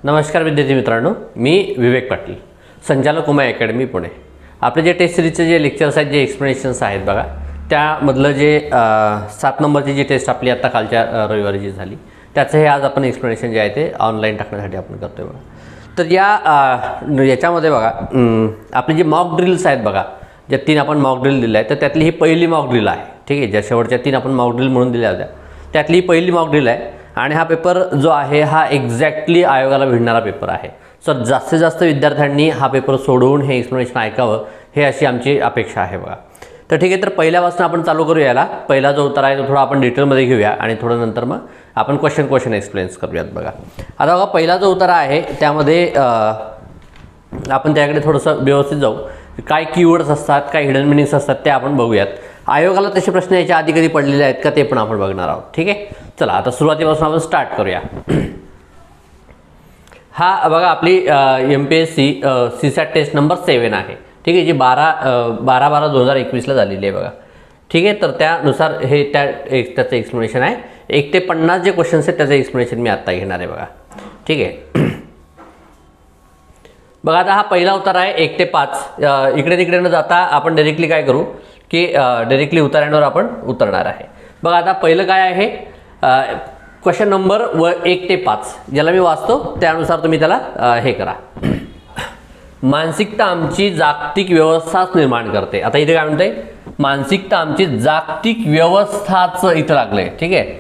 नमस्कार विद्यार्थी मित्रांनो, मी विवेक पाटील, संचालक उमा अकॅडमी पुणे। आपले जे टेस्ट सिरीजचे जे लेक्चर्स आहेत, जे एक्सप्लेनेशन्स आहेत बघा, त्यामधलं जे 7 नंबरची जी टेस्ट आपली आता कालच्या रविवारी जी झाली, त्याचं हे आज आपण एक्सप्लेनेशन जे आहे ते ऑनलाईन टाकण्यासाठी आपण करतोय बघा। तर याच्यामध्ये बघा आपली जी मॉक ड्रिल्स आहेत बघा, ज्या 3 आपण मॉक ड्रिल दिल्या आहेत, तर त्यातली ही पहिली मॉक ड्रिल आहे। ठीक आहे, ज्या शेवटच्या 3 आपण मॉक ड्रिल म्हणून दिल्या होत्या, त्यातली ही पहिली मॉक ड्रिल आहे। आणि हा पेपर जो आहे हा एक्झॅक्टली आयोगाला भिडणारा पेपर आहे। सो जास्तीत जास्त विद्यार्थ्यांनी हा पेपर सोडवून हे एक्सप्लेनेशन ऐकावं, हे अशी आमची अपेक्षा आहे बघा। तर ठीक आहे, तर पहिल्यापासून आपण चालू करूया। याला पहिला जो उत्तर आहे तो थोडा आपण डिटेलमध्ये घेऊया आणि थोडं नंतर मग आपण क्वेश्चन एक्सप्लेन्स करूयात बघा। आता बघा, पहिला जो उत्तर आहे त्यामध्ये आपण त्याकडे थोडंसं व्यवस्थित जाऊ। काय कीवर्ड्स असतात, काय हिडन मिनिंग्स असतात ते आपण बघूयात। आयोगाला तसे प्रश्न याच्या आधी कधी पडलेले आहेत का ते पण आपण बघणार आहोत। ठीक आहे, चला आता सुरुवातीपासून आपण स्टार्ट करूया। हा बघा आपली MPSC CSAT टेस्ट नंबर 7 आहे। ठीक आहे, जी 12/12/2021 ला झालेली आहे बघा। ठीक आहे, तर त्यानुसार हे त्याचं एक्सप्लेनेशन आहे। 1 ते 50 जे क्वेश्चन्स आहेत त्याचं एक्सप्लेनेशन मी आत्ता घेणार आहे बघा। ठीक आहे, बघा आता हा पहिला उत्तर आहे 1 ते 5। इकडे तिकडे न जाता आपण डायरेक्टली काय करू की डायरेक्टली उत्तरांवर आपण उतरणार आहे। बघा आता पहिलं काय आहे, क्वेश्चन नंबर 1 ते 5 ज्याला मी वाचतो त्यानुसार तुम्ही त्याला हे करा। मानसिकता आमची जागतिक व्यवस्थाच निर्माण करते। आता इथे काय म्हणते, मानसिकता आमची जागतिक व्यवस्थाच इथं लागलंय। ठीक आहे,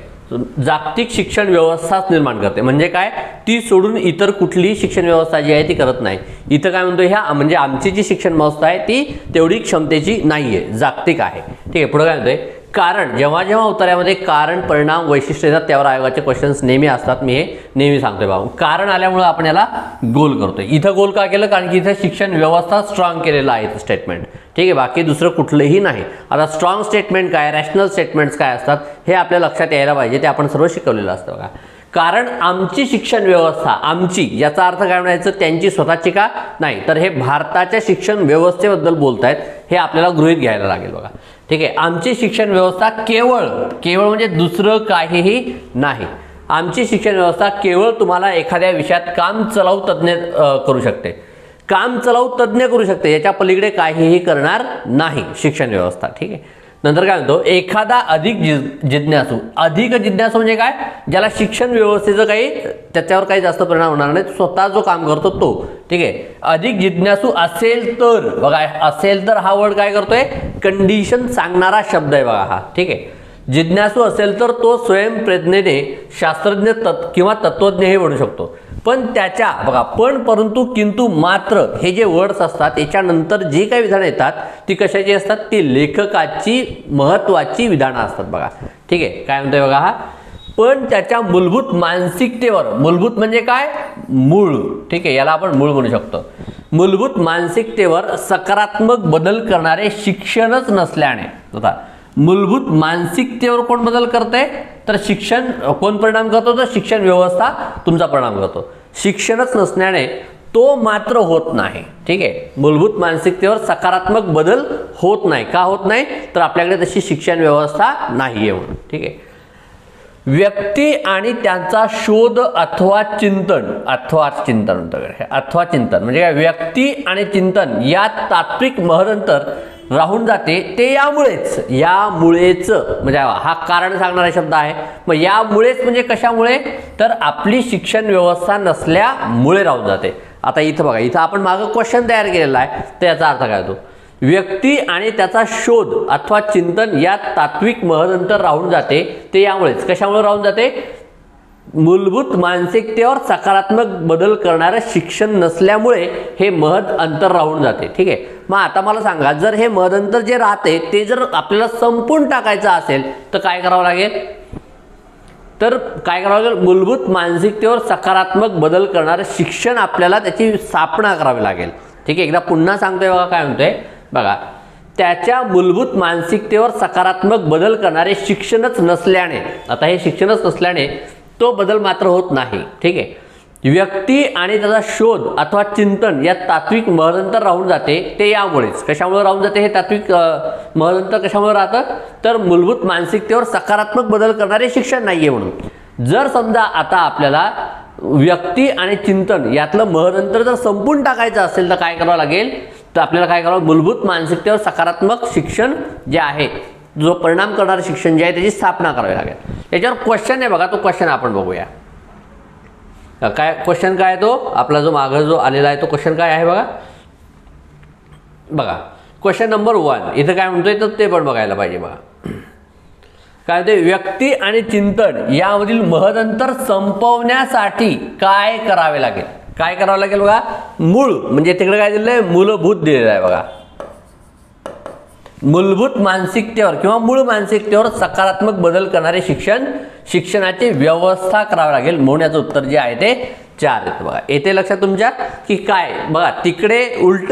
जागतिक शिक्षण व्यवस्थाच निर्माण करते म्हणजे काय, ती सोडून इतर कुठलीही शिक्षण व्यवस्था जी आहे ती करत नाही। इथं काय म्हणतो, ह्या म्हणजे आमची जी शिक्षण व्यवस्था आहे ती तेवढी क्षमतेची नाहीये, जागतिक आहे। ठीक आहे, पुढे काय म्हणतोय, कारण जेव्हा जेव्हा उत्तरामध्ये कारण परिणाम वैशिष्ट्य येतात त्यावर आयोगाचे क्वेश्चन्स नेहमी असतात। मी हे नेहमी सांगतोय बाबा, कारण आल्यामुळे आपण याला गोल करतोय। इथं गोल का केलं, कारण की इथं शिक्षण व्यवस्था स्ट्रॉंग केलेलं आहे स्टेटमेंट। ठीक आहे, बाकी दुसरं कुठलंही नाही। आता स्ट्रॉंग स्टेटमेंट काय, रॅशनल स्टेटमेंट्स काय असतात हे आपल्या लक्षात यायला पाहिजे, ते आपण सर्व शिकवलेलं असतं बघा। कारण आमची शिक्षण व्यवस्था, आमची याचा अर्थ काय म्हणायचं, त्यांची स्वतःची का नाही, तर हे भारताच्या शिक्षण व्यवस्थेबद्दल बोलतायत, हे आपल्याला गृहीत घ्यायला लागेल बघा। ठीक आहे, आमची शिक्षण व्यवस्था केवळ म्हणजे दुसरं काहीही नाही। आमची शिक्षण व्यवस्था केवळ तुम्हाला एखाद्या विषयात काम चलाऊ तज्ञ करू शकते, काम चलाऊ तज्ञ करू शकते, याच्या पलीकडे काहीही करणार नाही शिक्षण व्यवस्था। ठीक आहे, नंतर काय म्हणतो, एखादा अधिक जिज्ञासू म्हणजे काय, ज्याला शिक्षण व्यवस्थेचं काही त्याच्यावर काही जास्त परिणाम होणार नाही, स्वतः जो काम करतो तो। ठीक आहे, अधिक जिज्ञासू असेल तर बघा, असेल तर हा वर्ड काय करतोय, कंडिशन सांगणारा शब्द आहे बघा हा। ठीक आहे, जिज्ञासू असेल तर तो स्वयंप्रेरणेने शास्त्रज्ञ किंवा तत्वज्ञ हे बनू शकतो। पण त्याच्या बघा पण, परंतु, किंतु, मात्र हे जे वर्ड्स असतात याच्यानंतर जी काही विधानं येतात ती कशाची असतात, ती लेखकाची महत्त्वाची विधानं असतात बघा। ठीक आहे, काय म्हणतोय बघा हा, पण त्याच्या मूलभूत मानसिकतेवर, मूलभूत म्हणजे काय, मूळ। ठीक आहे, याला आपण मूळ म्हणू शकतो। मूलभूत मानसिकतेवर सकारात्मक बदल करणारे शिक्षणच नसल्याने, बघा मूलभूत मानसिकतेवर कोण बदल करते, तर शिक्षण कोण परिणाम करतो, तर शिक्षण व्यवस्था तुमचा परिणाम करतो। शिक्षणच नसण्याने तो मात्र होत नाही। ठीक आहे, मूलभूत मानसिकतेवर सकारात्मक बदल होत नाही, का होत नाही, तर आपल्याकडे तशी शिक्षण व्यवस्था नाहीये म्हणून। ठीक आहे, व्यक्ती आणि त्यांचा शोध अथवा चिंतन म्हणजे काय, व्यक्ती आणि चिंतन यात तात्विक महदंतर राहून जाते, ते यामुळेच म्हणजे हा कारण सांगणारा शब्द आहे। मग यामुळेच म्हणजे कशामुळे, तर आपली शिक्षण व्यवस्था नसल्यामुळे राहून जाते। आता इथं बघा, इथं आपण मागं क्वेश्चन तयार केलेला आहे, तर याचा अर्थ काय होतो, व्यक्ती आणि त्याचा शोध अथवा चिंतन यात तात्विक महदंतर राहून जाते, ते यामुळेच कशामुळे राहून जाते, मूलभूत मानसिकतेवर सकारात्मक बदल करणारं शिक्षण नसल्यामुळे हे महद अंतर राहून जाते। ठीक आहे, मग आता मला सांगा, जर हे महद अंतर जे राहते ते जर आपल्याला संपून टाकायचं असेल तर काय करावं लागेल, मूलभूत मानसिकतेवर सकारात्मक बदल करणारं शिक्षण आपल्याला त्याची स्थापना करावी लागेल। ठीक आहे, एकदा पुन्हा सांगतोय बघा, काय म्हणतोय बघा, त्याच्या मूलभूत मानसिकतेवर सकारात्मक बदल करणारे शिक्षणच नसल्याने, आता हे शिक्षणच नसल्याने तो बदल मात्र होत नाही। ठीक आहे, व्यक्ती आणि त्याचा शोध अथवा चिंतन यात तात्विक महदंतर राहून जाते, ते यामुळेच कशामुळे राहून जाते, हे तात्विक महदंतर कशामुळे राहतं, तर मूलभूत मानसिकतेवर सकारात्मक बदल करणारे शिक्षण नाहीये म्हणून। जर समजा आता आपल्याला व्यक्ती आणि चिंतन यातलं महदंतर जर संपून टाकायचं असेल तर काय करावं लागेल, तर आपल्याला काय करावं, मूलभूत मानसिकतेवर सकारात्मक शिक्षण जे आहे, जो परिणाम करणारे शिक्षण जे आहे त्याची स्थापना करावी लागेल. याच्यावर क्वेश्चन आहे बघा, तो क्वेश्चन आपण बघूया. काय क्वेश्चन काय तो आपला जो मागे जो आलेला आहे तो क्वेश्चन काय आहे बघा. बघा क्वेश्चन नंबर 1 इथं काय म्हणतोय तर ते पण बघायला पाहिजे. बघा काय ते, व्यक्ती आणि चिंतन यामधील महदंतर संपवण्यासाठी काय करावे लागेल. काय करावं लागेल बघा, मूळ म्हणजे तिकडे काय दिलेलं आहे, मूलभूत दिलेलं आहे बघा. मूलभूत मानसिकतेवर किंवा मूळ मानसिकतेवर सकारात्मक बदल करणारे शिक्षणाची व्यवस्था करावी लागेल. म्हणून याचं उत्तर जे आहे ते 4 येतं बघा. येते लक्षात तुमच्या की काय बघा, तिकडे उलट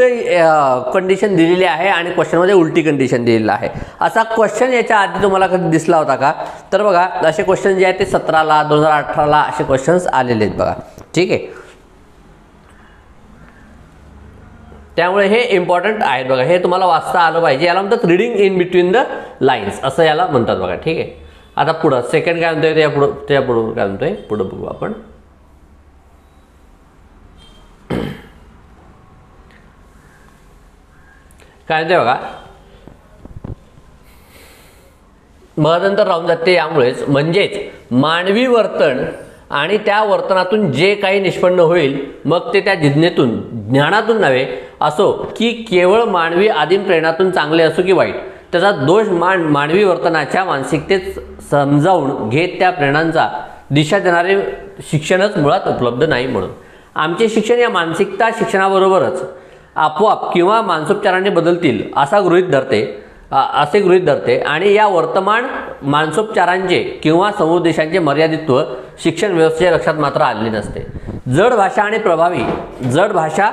कंडिशन दिलेली आहे आणि क्वेश्चनमध्ये उलटी कंडिशन दिलेली आहे. असा क्वेश्चन याच्या आधी तुम्हाला कधी दिसला होता का, तर बघा असे क्वेश्चन जे आहेत ते 17ला 2018ला असे क्वेश्चन्स आलेले आहेत बघा. ठीक आहे, त्यामुळे हे इम्पॉर्टंट आहेत बघा. हे तुम्हाला वाचता आलं पाहिजे. याला म्हणतात reading in between the lines असं याला म्हणतात बघा. ठीक आहे, आता पुढं सेकंड काय म्हणतोय त्या पुढं काय म्हणतोय, पुढं बघू आपण. काय म्हणतोय बघा, महदंतर राहून जाते यामुळेच, म्हणजेच मानवी वर्तन आणि त्या वर्तनातून जे काही निष्पन्न होईल मग ते त्या जिज्ञेतून ज्ञानातून नव्हे असो की केवळ मानवी आदिम प्रेरणातून चांगले असो की वाईट, त्याचा दोष मानवी वर्तनाच्या मानसिकतेत समजावून घेत त्या प्रेरणांचा दिशा देणारे शिक्षणच मुळात उपलब्ध नाही. म्हणून आमचे शिक्षण या मानसिकता शिक्षणाबरोबरच आपोआप किंवा मानसोपचाराने बदलतील असे गृहीत धरते आणि या वर्तमान मानसोपचारांचे किंवा समुपदेशांचे मर्यादित्व शिक्षण व्यवस्थेच्या लक्षात मात्र आलेले नसते. जड भाषा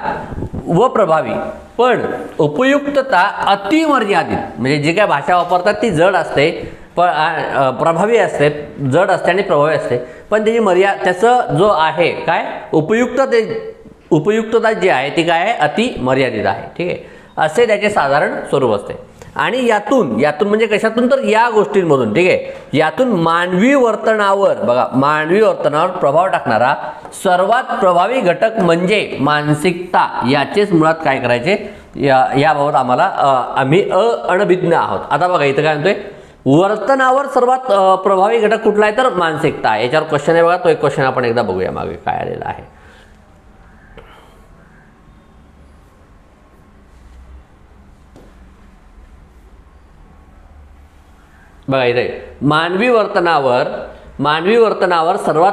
व प्रभावी पण उपयुक्तता अतिमर्यादित, म्हणजे जे काय भाषा वापरतात ती जड असते पण प्रभावी असते, जड असते आणि प्रभावी असते, पण त्याची त्याचं जो आहे काय उपयुक्तता जी आहे ती काय आहे, अति मर्यादित आहे. ठीक आहे, असे त्याचे साधारण स्वरूप असते. आणि यातून म्हणजे कशातून, तर या गोष्टींमधून. ठीक आहे, यातून मानवी वर्तनावर प्रभाव टाकणारा सर्वात प्रभावी घटक म्हणजे मानसिकता याचेच मुळात काय करायचे याबाबत आम्ही अनभिज्ञ आहोत. आता बघा इथं काय म्हणतोय, वर्तनावर सर्वात प्रभावी घटक कुठला आहे तर मानसिकता. याच्यावर क्वेश्चन आहे बघा, तो एक क्वेश्चन आपण एकदा बघूया मागे काय आलेला आहे. बघा इथे मानवी वर्तनावर सर्वात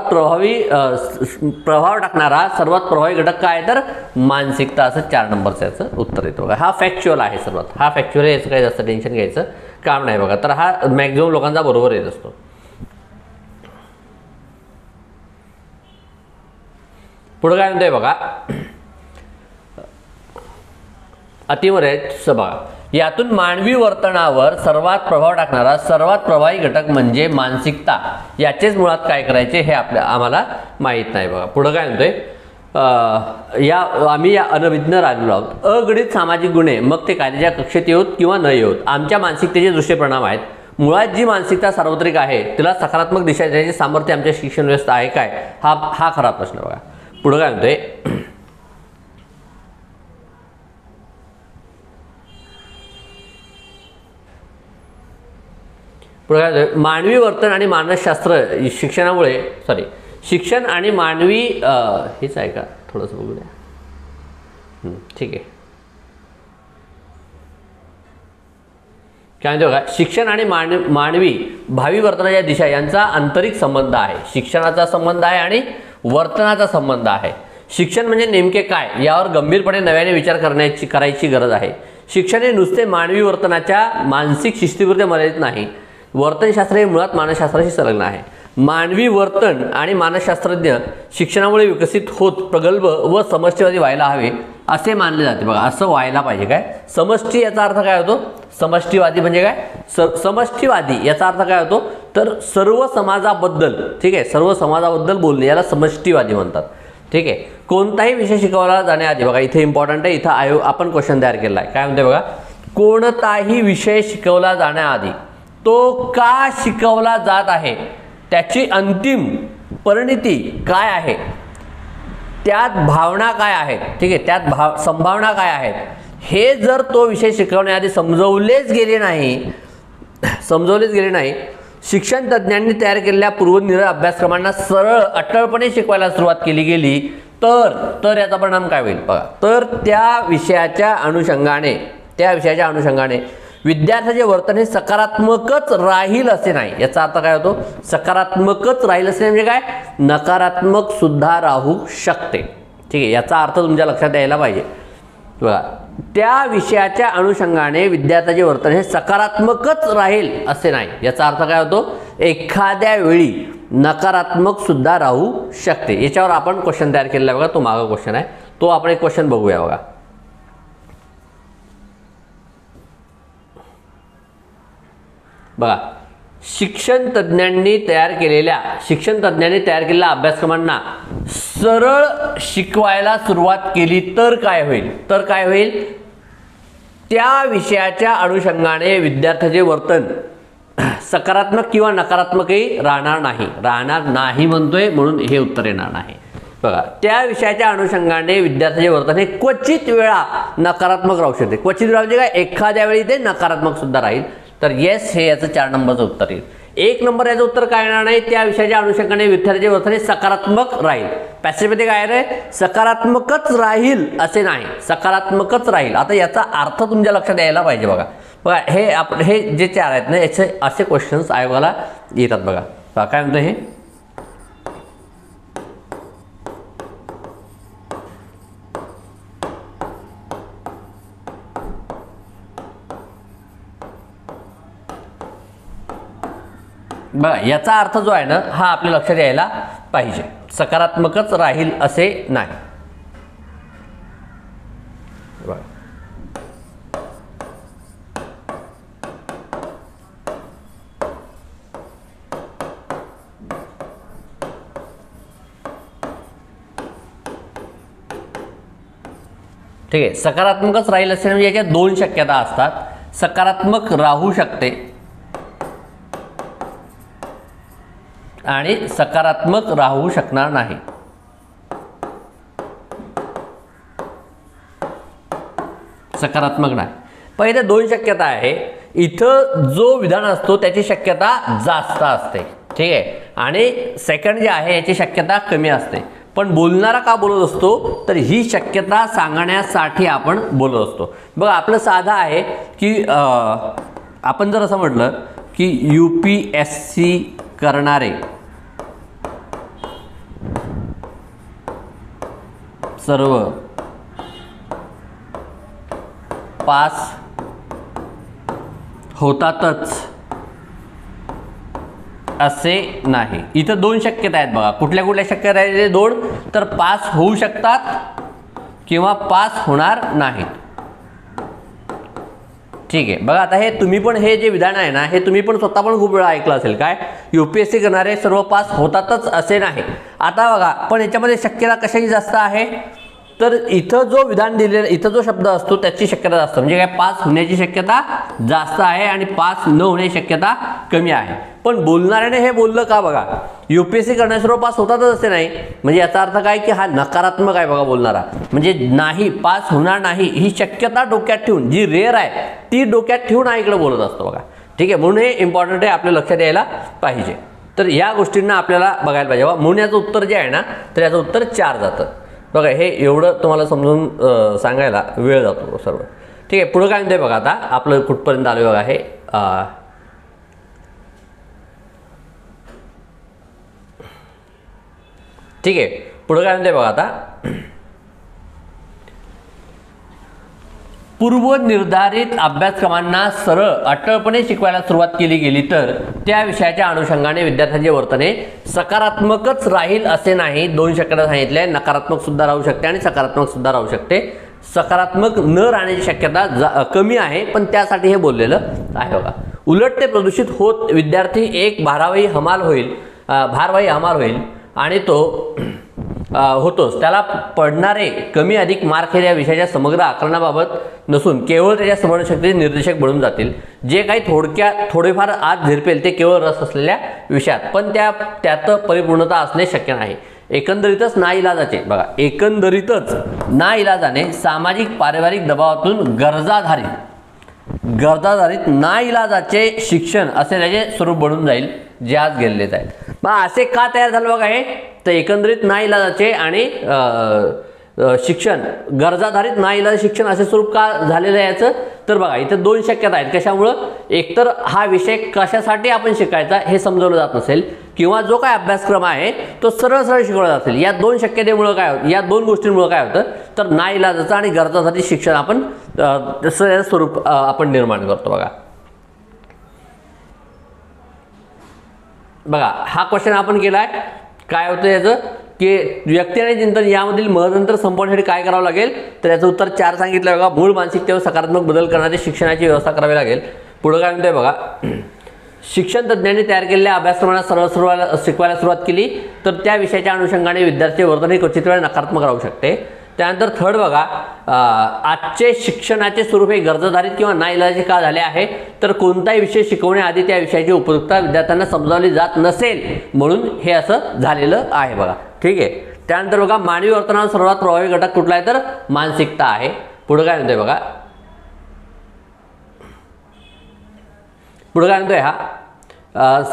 प्रभाव टाकणारा सर्वात प्रभावी घटक काय तर मानसिकता, असं 4 नंबरचं याचं उत्तर येतं बघा. हा फॅक्च्युअल आहे सर्वात, हा फॅक्च्युअल आहे, याचं काही जास्त टेन्शन घ्यायचं काम नाही बघा. तर हा मॅक्झिमम लोकांचा बरोबर येत असतो. पुढे काय म्हणतोय बघा, अतिमर्यादित बघा, यातून मानवी वर्तनावर सर्वात प्रभाव टाकणारा सर्वात प्रभावी घटक म्हणजे मानसिकता याचेच मुळात काय करायचे हे आम्हाला माहीत नाही बघा. पुढे काय म्हणतोय, आम्ही या अनभिज्ञ राहिलो आहोत. अगणित सामाजिक गुन्हे मग ते कायद्याच्या कक्षेत येऊत किंवा न येऊत आमच्या मानसिकतेचे दृश्य परिणाम आहेत. मुळात जी मानसिकता सार्वत्रिक आहे तिला सकारात्मक दिशा देण्याचे सामर्थ्य आमच्या शिक्षण व्यवस्था आहे काय, हा खरा प्रश्न बघा. पुढे काय म्हणतोय, मानवी वर्तन आणि मानसशास्त्र शिक्षण आणि मानवी हेच आहे का, थोडंसं बघूया. ठीक आहे, काय म्हणते बघा, शिक्षण आणि मानवी भावी वर्तनाच्या दिशा यांचा आंतरिक संबंध आहे. शिक्षणाचा संबंध आहे आणि वर्तनाचा संबंध आहे. शिक्षण म्हणजे नेमके काय यावर गंभीरपणे नव्याने विचार करायची गरज आहे. शिक्षण हे नुसते मानवी वर्तनाच्या मानसिक शिस्तीपुरते मर्यादित नाही. वर्तनशास्त्र हे मुळात मानसशास्त्राशी संलग्न आहे. मानवी वर्तन आणि मानसशास्त्रज्ञ शिक्षणामुळे विकसित होत प्रगल्भ व समष्टीवादी व्हायला हवे असे मानले जाते बघा. असं व्हायला पाहिजे. काय समष्टी याचा अर्थ काय होतो, समष्टीवादी म्हणजे काय, समष्टीवादी याचा अर्थ काय होतो तर सर्व समाजाबद्दल. ठीक आहे, सर्व समाजाबद्दल बोलणे याला समष्टीवादी म्हणतात. ठीक आहे, कोणताही विषय शिकवला जाण्याआधी बघा इथे इम्पॉर्टंट आहे, इथं आपण क्वेश्चन तयार केला आहे. काय म्हणते बघा, कोणताही विषय शिकवला जाण्याआधी तो का शिकवला जात आहे त्याची अंतिम परिणिती काय आहे, त्यात भावना काय आहेत, ठीक आहे, त्यात संभावना काय आहेत, हे जर तो विषय शिकवण्याआधी समजवलेच गेले नाही, शिक्षण तज्ज्ञांनी तयार केलेल्या पूर्वनिर्धारित अभ्यासक्रमांना सरळ अटळपणे शिकवायला सुरुवात केली गेली तर याचा परिणाम काय होईल बघा. तर त्या विषयाच्या अनुषंगाने विद्यार्थ्याचे वर्तन हे सकारात्मकच राहील असे नाही. याचा अर्थ काय होतो, सकारात्मकच राहील असे म्हणजे काय, नकारात्मक सुद्धा राहू शकते. ठीक आहे, याचा अर्थ तुमच्या लक्षात यायला पाहिजे बघा. त्या विषयाच्या अनुषंगाने विद्यार्थ्याचे वर्तन हे सकारात्मकच राहील असे नाही. याचा अर्थ काय होतो, एखाद्या वेळी नकारात्मक सुद्धा राहू शकते. याच्यावर आपण क्वेश्चन तयार केलेला आहे बघा, तो मागं क्वेश्चन आहे, तो आपण एक क्वेश्चन बघूया बघा. बघा, शिक्षण तज्ज्ञांनी तयार केलेल्या अभ्यासक्रमांना सरळ शिकवायला सुरुवात केली तर काय होईल, त्या विषयाच्या अनुषंगाने विद्यार्थ्याचे वर्तन सकारात्मक किंवा नकारात्मकही राहणार नाही म्हणतोय, म्हणून हे उत्तर येणार नाही बघा. त्या विषयाच्या अनुषंगाने विद्यार्थ्याचे वर्तन हे क्वचित वेळा नकारात्मक राहू शकते. क्वचित वेळा म्हणजे काय, एखाद्या वेळी ते नकारात्मक सुद्धा राहील. तर येस, हे याचं 4 नंबरचं उत्तर येईल. 1 नंबर याचं उत्तर काय येणार नाही, त्या विषयाच्या अनुषंगाने विद्यार्थ्याचे वर्तन हे सकारात्मक राहील. पॅसेजमध्ये काय आहे, सकारात्मकच राहील असे नाही, सकारात्मकच राहील. आता याचा अर्थ तुमच्या लक्षात यायला पाहिजे बघा. हे जे 4 आहेत ना, याचे असे क्वेश्चन्स आयोगाला येतात बघा. काय म्हणतं हे, बघा, याचा अर्थ जो आहे ना, हा आपल्या लक्षात यायला पाहिजे, सकारात्मकच राहील असे नाही. बघा, ठीक आहे, सकारात्मकच राहील असे म्हणजे याच्या 2 शक्यता असतात. सकारात्मक राहू शकते आणि सकारात्मक राहू शकणार नाही. सकारात्मक नाही. पहिले 2 शक्यता आहे. इथं जो विधान असतो त्याची शक्यता जास्त असते, ठीक आहे, आणि सेकंड जे आहे याची शक्यता कमी असते. पण बोलणारा का बोलत असतो, तर ही शक्यता सांगण्यासाठी आपण बोलत असतो. बघा, आपलं साधं आहे की आपण जर असं म्हटलं की UPSC करणारे सर्व पास होतातच असे नाही. इथं 2 शक्यता आहेत बघा. कुठल्या शक्यता आहेत 2, तर पास होऊ शकतात किंवा पास होणार नाहीत. ठीक आहे, बघा, आता हे तुम्ही पण, हे जे विधान आहे ना, हे तुम्ही पण स्वतः पण खूप वेळा ऐकलं असेल. काय, UPSC करणारे सर्व पास होतातच असे नाही. आता बघा, पण याच्यामध्ये शक्यता कशाची जास्त आहे, तर इथं जो विधान दिलेला, इथं जो शब्द असतो त्याची शक्यता जास्त, म्हणजे काय, पास होण्याची शक्यता जास्त आहे आणि पास न होण्याची शक्यता कमी आहे. पण बोलणाऱ्याने हे बोललं का बघा, UPSC करणारे सर्व पास होतातच असे नाही, म्हणजे याचा अर्थ काय की हा नकारात्मक आहे बघा बोलणारा, म्हणजे नाही, पास होणार नाही ही शक्यता डोक्यात ठेवून, जी रेअर आहे ती डोक्यात ठेवून हा इकडे बोलत असतो बघा. ठीक आहे, म्हणून हे इम्पॉर्टंट आहे, आपल्या लक्षात यायला पाहिजे. तर या गोष्टींना आपल्याला बघायला पाहिजे. म्हणून याचं उत्तर जे आहे ना, तर याचं उत्तर 4 जातं बघा. हे एवढं तुम्हाला समजून सांगायला वेळ जातो सर्व. ठीक आहे, पुढं काय म्हणते बघा. आता आपलं कुठपर्यंत आलं बघा. हे ठीक आहे, पुढं काय म्हणते बघा. आता पूर्वनिर्धारित अभ्यासक्रमांना सरळ अटळपणे शिकवायला सुरुवात केली गेली तर त्या विषयाच्या अनुषंगाने विद्यार्थ्यांचे वर्तन हे सकारात्मकच राहील असे नाही. 2 शक्यता सांगितल्या, नकारात्मक सुद्धा राहू शकते आणि सकारात्मक सुद्धा राहू शकते. सकारात्मक न राहण्याची शक्यता कमी आहे, पण त्यासाठी हे बोललेलं आहे बघा. उलट ते प्रदूषित होत विद्यार्थी एक भारवाही हमाल होईल आणि तो होतोच त्याला पडणारे कमी अधिक मार्क हे या विषयाच्या समग्र आकलनाबाबत नसून केवळ त्याच्या स्मरणशक्तीचे निर्देशक बनून जातील. जे काही थोडेफार आत झिरपेल ते केवळ रस असलेल्या विषयात, पण त्यात परिपूर्णता असणे शक्य नाही. एकंदरीतच नाईलाजाने सामाजिक पारिवारिक दबावातून गरजाधारित नाईलाजाचे शिक्षण असे त्याचे स्वरूप बनून जाईल जे आज गेलेलेच आहेत. मग असे का तयार झालं बघा हे, तर एकंदरीत नाईलाजाचे आणि शिक्षण गरजाधारित नाईलाज शिक्षण असे स्वरूप का झालेलं आहे याचं, तर बघा इथे दोन शक्यता आहेत. कशामुळं, एकतर हा विषय कशासाठी आपण शिकायचा हे समजवलं जात नसेल, किंवा जो काय अभ्यासक्रम आहे तो सरळ शिकवला जात असेल. या दोन शक्यतेमुळे काय होतं, या दोन गोष्टींमुळे काय होतं, तर नाईलाजाचं आणि गरजासाठी शिक्षण आपण स्वरूप आपण निर्माण करतो. बघा हा क्वेश्चन आपण केलाय. काय होतं याचं की व्यक्ती आणि चिंतन यामधील महत्त्वांतर संपवण्यासाठी काय करावं लागेल, तर याचं उत्तर 4 सांगितलं बघा. मूळ मानसिकतेवर सकारात्मक बदल करण्याची शिक्षणाची व्यवस्था करावी लागेल. पुढे काय म्हणतोय बघा, शिक्षण तज्ज्ञांनी तयार केलेल्या अभ्यासक्रमाला शिकवायला सुरुवात केली तर त्या विषयाच्या अनुषंगाने विद्यार्थी वर्तन क्वचित वेळा नकारात्मक राहू शकते. त्यानंतर थर्ड बघा, आजचे शिक्षणाचे स्वरूप हे गरजाधारित किंवा नाईलाजाचे का झाले आहे, तर कोणताही विषय शिकवण्याआधी त्या विषयाची उपयुक्तता विद्यार्थ्यांना समजावली जात नसेल म्हणून हे असं झालेलं आहे बघा. ठीक आहे. त्यानंतर बघा, मानवी वर्तनाचा सर्वात प्रभावी घटक कुठला आहे, तर मानसिकता आहे. पुढे काय म्हणतोय बघा,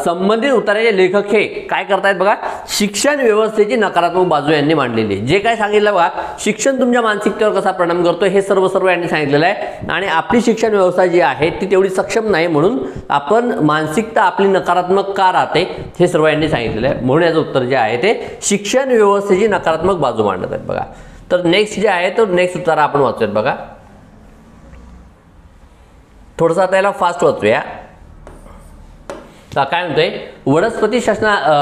संबंधित उत्तराचे लेखक हे काय करतायत बघा, शिक्षण व्यवस्थेची नकारात्मक बाजू यांनी मांडलेली. जे काय सांगितलं बघा, शिक्षण तुमच्या मानसिकतेवर कसा परिणाम करतो हे सर्व यांनी सांगितलेलं आहे. आणि आपली शिक्षण व्यवस्था जी आहे ती तेवढी सक्षम नाही, म्हणून आपण मानसिकता आपली नकारात्मक का राहते हे सर्व यांनी सांगितलेलं आहे. म्हणून याचं उत्तर जे आहे ते शिक्षण व्यवस्थेची नकारात्मक बाजू मांडत आहेत बघा. तर नेक्स्ट जे आहे तो नेक्स्ट उत्तर आपण वाचूयात बघा. थोडंसं आता याला फास्ट वाचूया. काय म्हणतोय, वनस्पती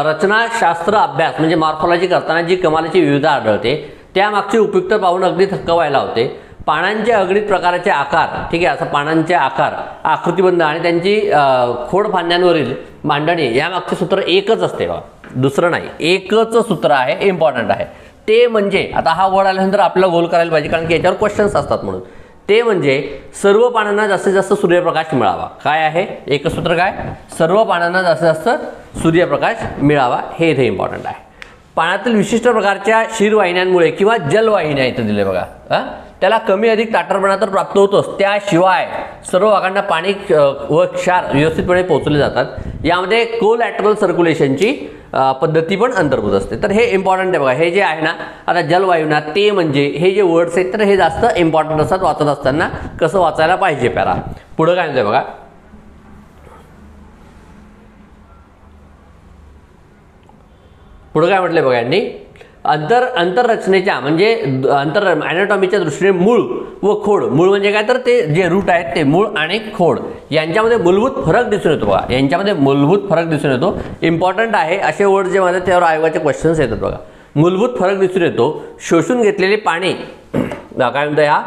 रचनाशास्त्र अभ्यास म्हणजे मॉर्फॉलॉजी करताना जी कमालीची विविधता आढळते त्यामागची उपयुक्त पाहून अगदी थक्क व्हायला होते. पानांचे अगणित प्रकारचे आकार, ठीक आहे, असं पानांचे आकार, आकृतिबंध आणि त्यांची खोड फांद्यांवरील मांडणी यामागचे सूत्र एकच असते बघा, दुसरं नाही. एकच सूत्र आहे, इम्पॉर्टंट आहे. ते म्हणजे, आता हा वर्ड आल्यानंतर आपल्याला गोल करायला पाहिजे कारण की याच्यावर क्वेश्चन्स असतात. म्हणून ते म्हणजे सर्व पानांना जास्तीत जास्त सूर्यप्रकाश मिळावा. काय आहे एकच सूत्र, काय, सर्व पानांना जास्तीत जास्त सूर्यप्रकाश मिळावा, हे इथे इम्पॉर्टंट आहे. पाण्यातील विशिष्ट प्रकारच्या क्षीरवाहिन्यांमुळे किंवा जलवाहिन्या इथे दिले बघा, त्याला कमी अधिक ताठरपणा तर प्राप्त होतोच, त्याशिवाय सर्व भागांना पाणी व क्षार व्यवस्थितपणे पोहोचले जातात. यामध्ये कोलॅटरल सर्क्युलेशनची पद्धती पण अंतर्भूत असते. तर हे इम्पॉर्टंट आहे बघा. हे जे आहे ना, आता जलवायुना ते म्हणजे हे जे वर्ड्स आहेत तर हे जास्त इम्पॉर्टंट असतात वाचत असताना, कसं वाचायला पाहिजे पॅरा. पुढे काय म्हणतंय बघा, पुढे काय म्हटलंय बघा यांनी, अंतररचनेच्या म्हणजे ॲनाटॉमीच्या दृष्टीने मूळ व खोड, मूळ म्हणजे काय तर ते जे रूट आहेत ते मूळ आणि खोड यांच्यामध्ये मूलभूत फरक दिसून येतो बघा. यांच्यामध्ये मूलभूत फरक दिसून येतो, इम्पॉर्टंट आहे. असे वर्ड जे मध्ये त्यावर आयोगाचे क्वेश्चन्स येतात बघा. मूलभूत फरक दिसून येतो. शोषून घेतलेले पाणी, काय म्हणतोय हा,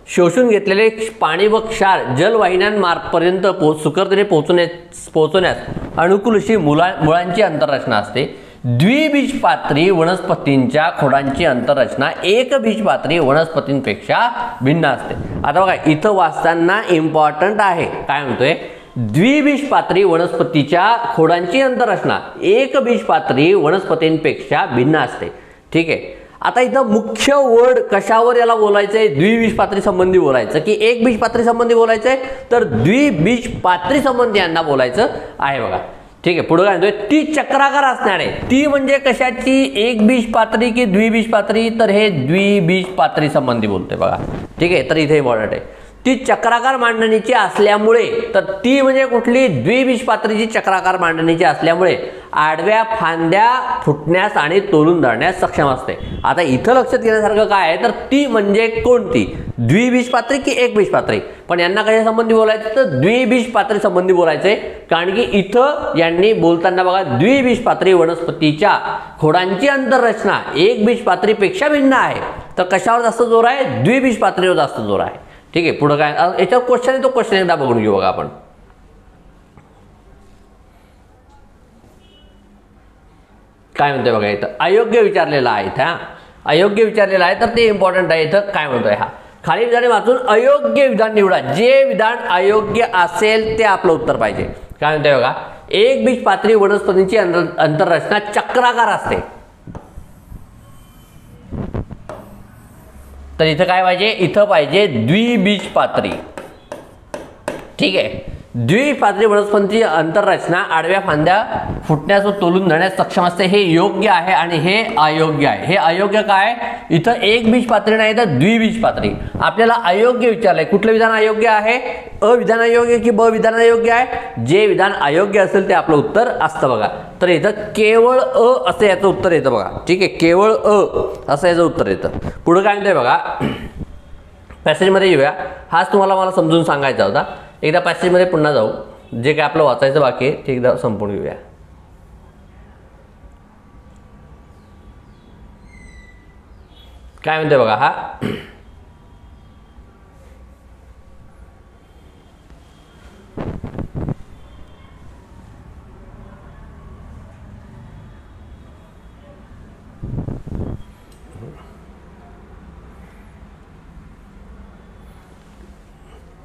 शोषून घेतलेले पाणी व क्षार जलवाहिन्यांपर्यंत सुकरतेने पोहोचवण्यास अनुकूल अशी मुळांची अंतररचना असते. द्विबीजपात्री वनस्पतींच्या खोडांची अंतररचना एकबीजपात्री वनस्पतींपेक्षा भिन्न असते. आता बघा इथं वाचताना इम्पॉर्टंट आहे, काय म्हणतोय, द्विबीजपात्री वनस्पतीच्या खोडांची अंतररचना एकबीजपात्री वनस्पतींपेक्षा भिन्न असते. ठीक आहे. आता इथं मुख्य वर्ड कशावर याला बोलायचंय, द्विबीजपात्री संबंधी बोलायचं की एक बीजपात्री संबंधी बोलायचंय, तर द्विबीजपात्री संबंधी यांना बोलायचं आहे बघा. ठीक आहे. पुढे काय म्हणतोय, ती चक्राकार असणार आहे. ती म्हणजे कशाची, एक बीजपात्री की द्विबीजपात्री, तर हे द्विबीजपात्री संबंधी बोलतोय बघा. ठीक आहे. तर इथे इम्पॉर्टंट आहे, ती चक्राकार मांडणीची असल्यामुळे, तर ती म्हणजे कुठली, द्विबीजपात्रीची चक्राकार मांडणीची असल्यामुळे आडव्या फांद्या फुटण्यास आणि तोलून धरण्यास सक्षम असते. आता इथं लक्षात घेण्यासारखं काय आहे, तर ती म्हणजे कोणती, द्विबीजपात्री की एक बीजपात्री. पण यांना कशा संबंधी बोलायचं, तर द्विबीजपात्री संबंधी बोलायचंय. कारण की इथं यांनी बोलताना बघा, द्विबीजपात्री वनस्पतीच्या खोडांची अंतररचना एक बीजपात्रीपेक्षा भिन्न आहे. तर कशावर जास्त जोर आहे, द्विबीजपात्रीवर जास्त जोर आहे. ठीक आहे. पुढे काय, याच्यावर क्वेश्चन आहे, तो क्वेश्चन एकदा बघून घेऊ बघा आपण. काय म्हणतोय बघा इथं अयोग्य विचारलेला आहे इथं, अयोग्य विचारलेला आहे तर ते इम्पॉर्टंट आहे. इथं काय म्हणतोय हा खाली विधाने वाचून अयोग्य विधान निवडा. जे विधान अयोग्य असेल ते आपलं उत्तर पाहिजे. काय म्हणतोय बघा एक बीजपात्री वनस्पतींची अंतररचना चक्राकार असते. तर इथं काय पाहिजे, इथं पाहिजे द्विबीजपात्री. ठीक आहे, द्विबीजपात्री वनस्पतींची अंतररचना आडव्या फांद्या फुटण्यास व तोलून धरण्यास सक्षम असते. हे योग्य आहे आणि हे अयोग्य आहे. हे अयोग्य काय, इथं एक बीजपात्री नाही तर द्विबीजपात्री. आपल्याला अयोग्य विचारलंय, कुठलं विधान अयोग्य आहे, अ विधान अयोग्य की ब विधान अयोग्य आहे. जे विधान अयोग्य असेल ते आपलं उत्तर असतं बघा. तर इथं केवळ अ असं याचं उत्तर येतं बघा. ठीक आहे, केवळ अ असं याचं उत्तर येतं. पुढे काय म्हणतंय बघा, पॅसेजमध्ये येऊया. हाच तुम्हाला मला समजून सांगायचा होता. एकदा पॅसेजमध्ये पुन्हा जाऊ, जे काय आपलं वाचायचं बाकी आहे ते एकदा संपूर्ण घेऊया. काय म्हणतोय बघा हा,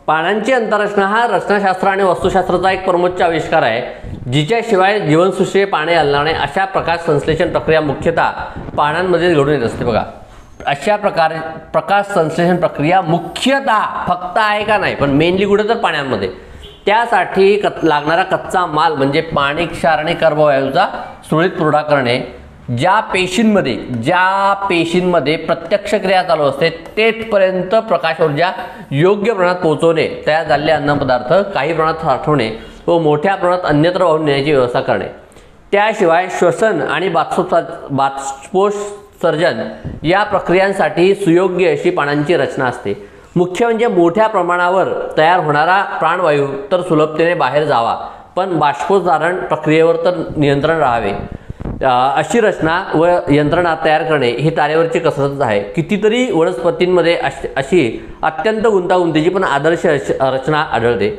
पानांची अंतररचना हा रचनाशास्त्र आणि वस्तुशास्त्राचा एक परमोच्च आविष्कार आहे, जिच्याशिवाय जीवनसृष्टी पाने हलणार नाही. अशा प्रकाश संश्लेषण प्रक्रिया मुख्यतः पानांमध्ये घडून येत असते बघा. अशा प्रकारे प्रकाश संश्लेषण प्रक्रिया मुख्यतः, फक्त आहे का नाही पण मेनली कुठे तर पाण्यामध्ये. त्यासाठी लागणारा कच्चा माल म्हणजे पाणी, क्षार आणि कर्बवायूचा सुरळीत पुरवठा करणे. ज्या पेशींमध्ये प्रत्यक्ष क्रिया चालू असते तेथपर्यंत प्रकाश ऊर्जा योग्य प्रमाणात पोहोचवणे, तयार झालेले अन्नपदार्थ काही प्रमाणात साठवणे व मोठ्या प्रमाणात अन्यत्र वाहून नेण्याची व्यवस्था करणे. त्याशिवाय श्वसन आणि बाष्पोत्सर्जन या प्रक्रियांसाठी सुयोग्य अशी पानांची रचना असते. मुख्य म्हणजे मोठ्या प्रमाणावर तयार होणारा प्राणवायू तर सुलभतेने बाहेर जावा, पण बाष्पोत्सरण प्रक्रियेवर तर नियंत्रण राहावे. अशी रचना व यंत्रणा तयार करणे ही तारेवरची कसरतच आहे. कितीतरी वनस्पतींमध्ये अशी अत्यंत गुंतागुंतीची पण आदर्श रचना आढळते.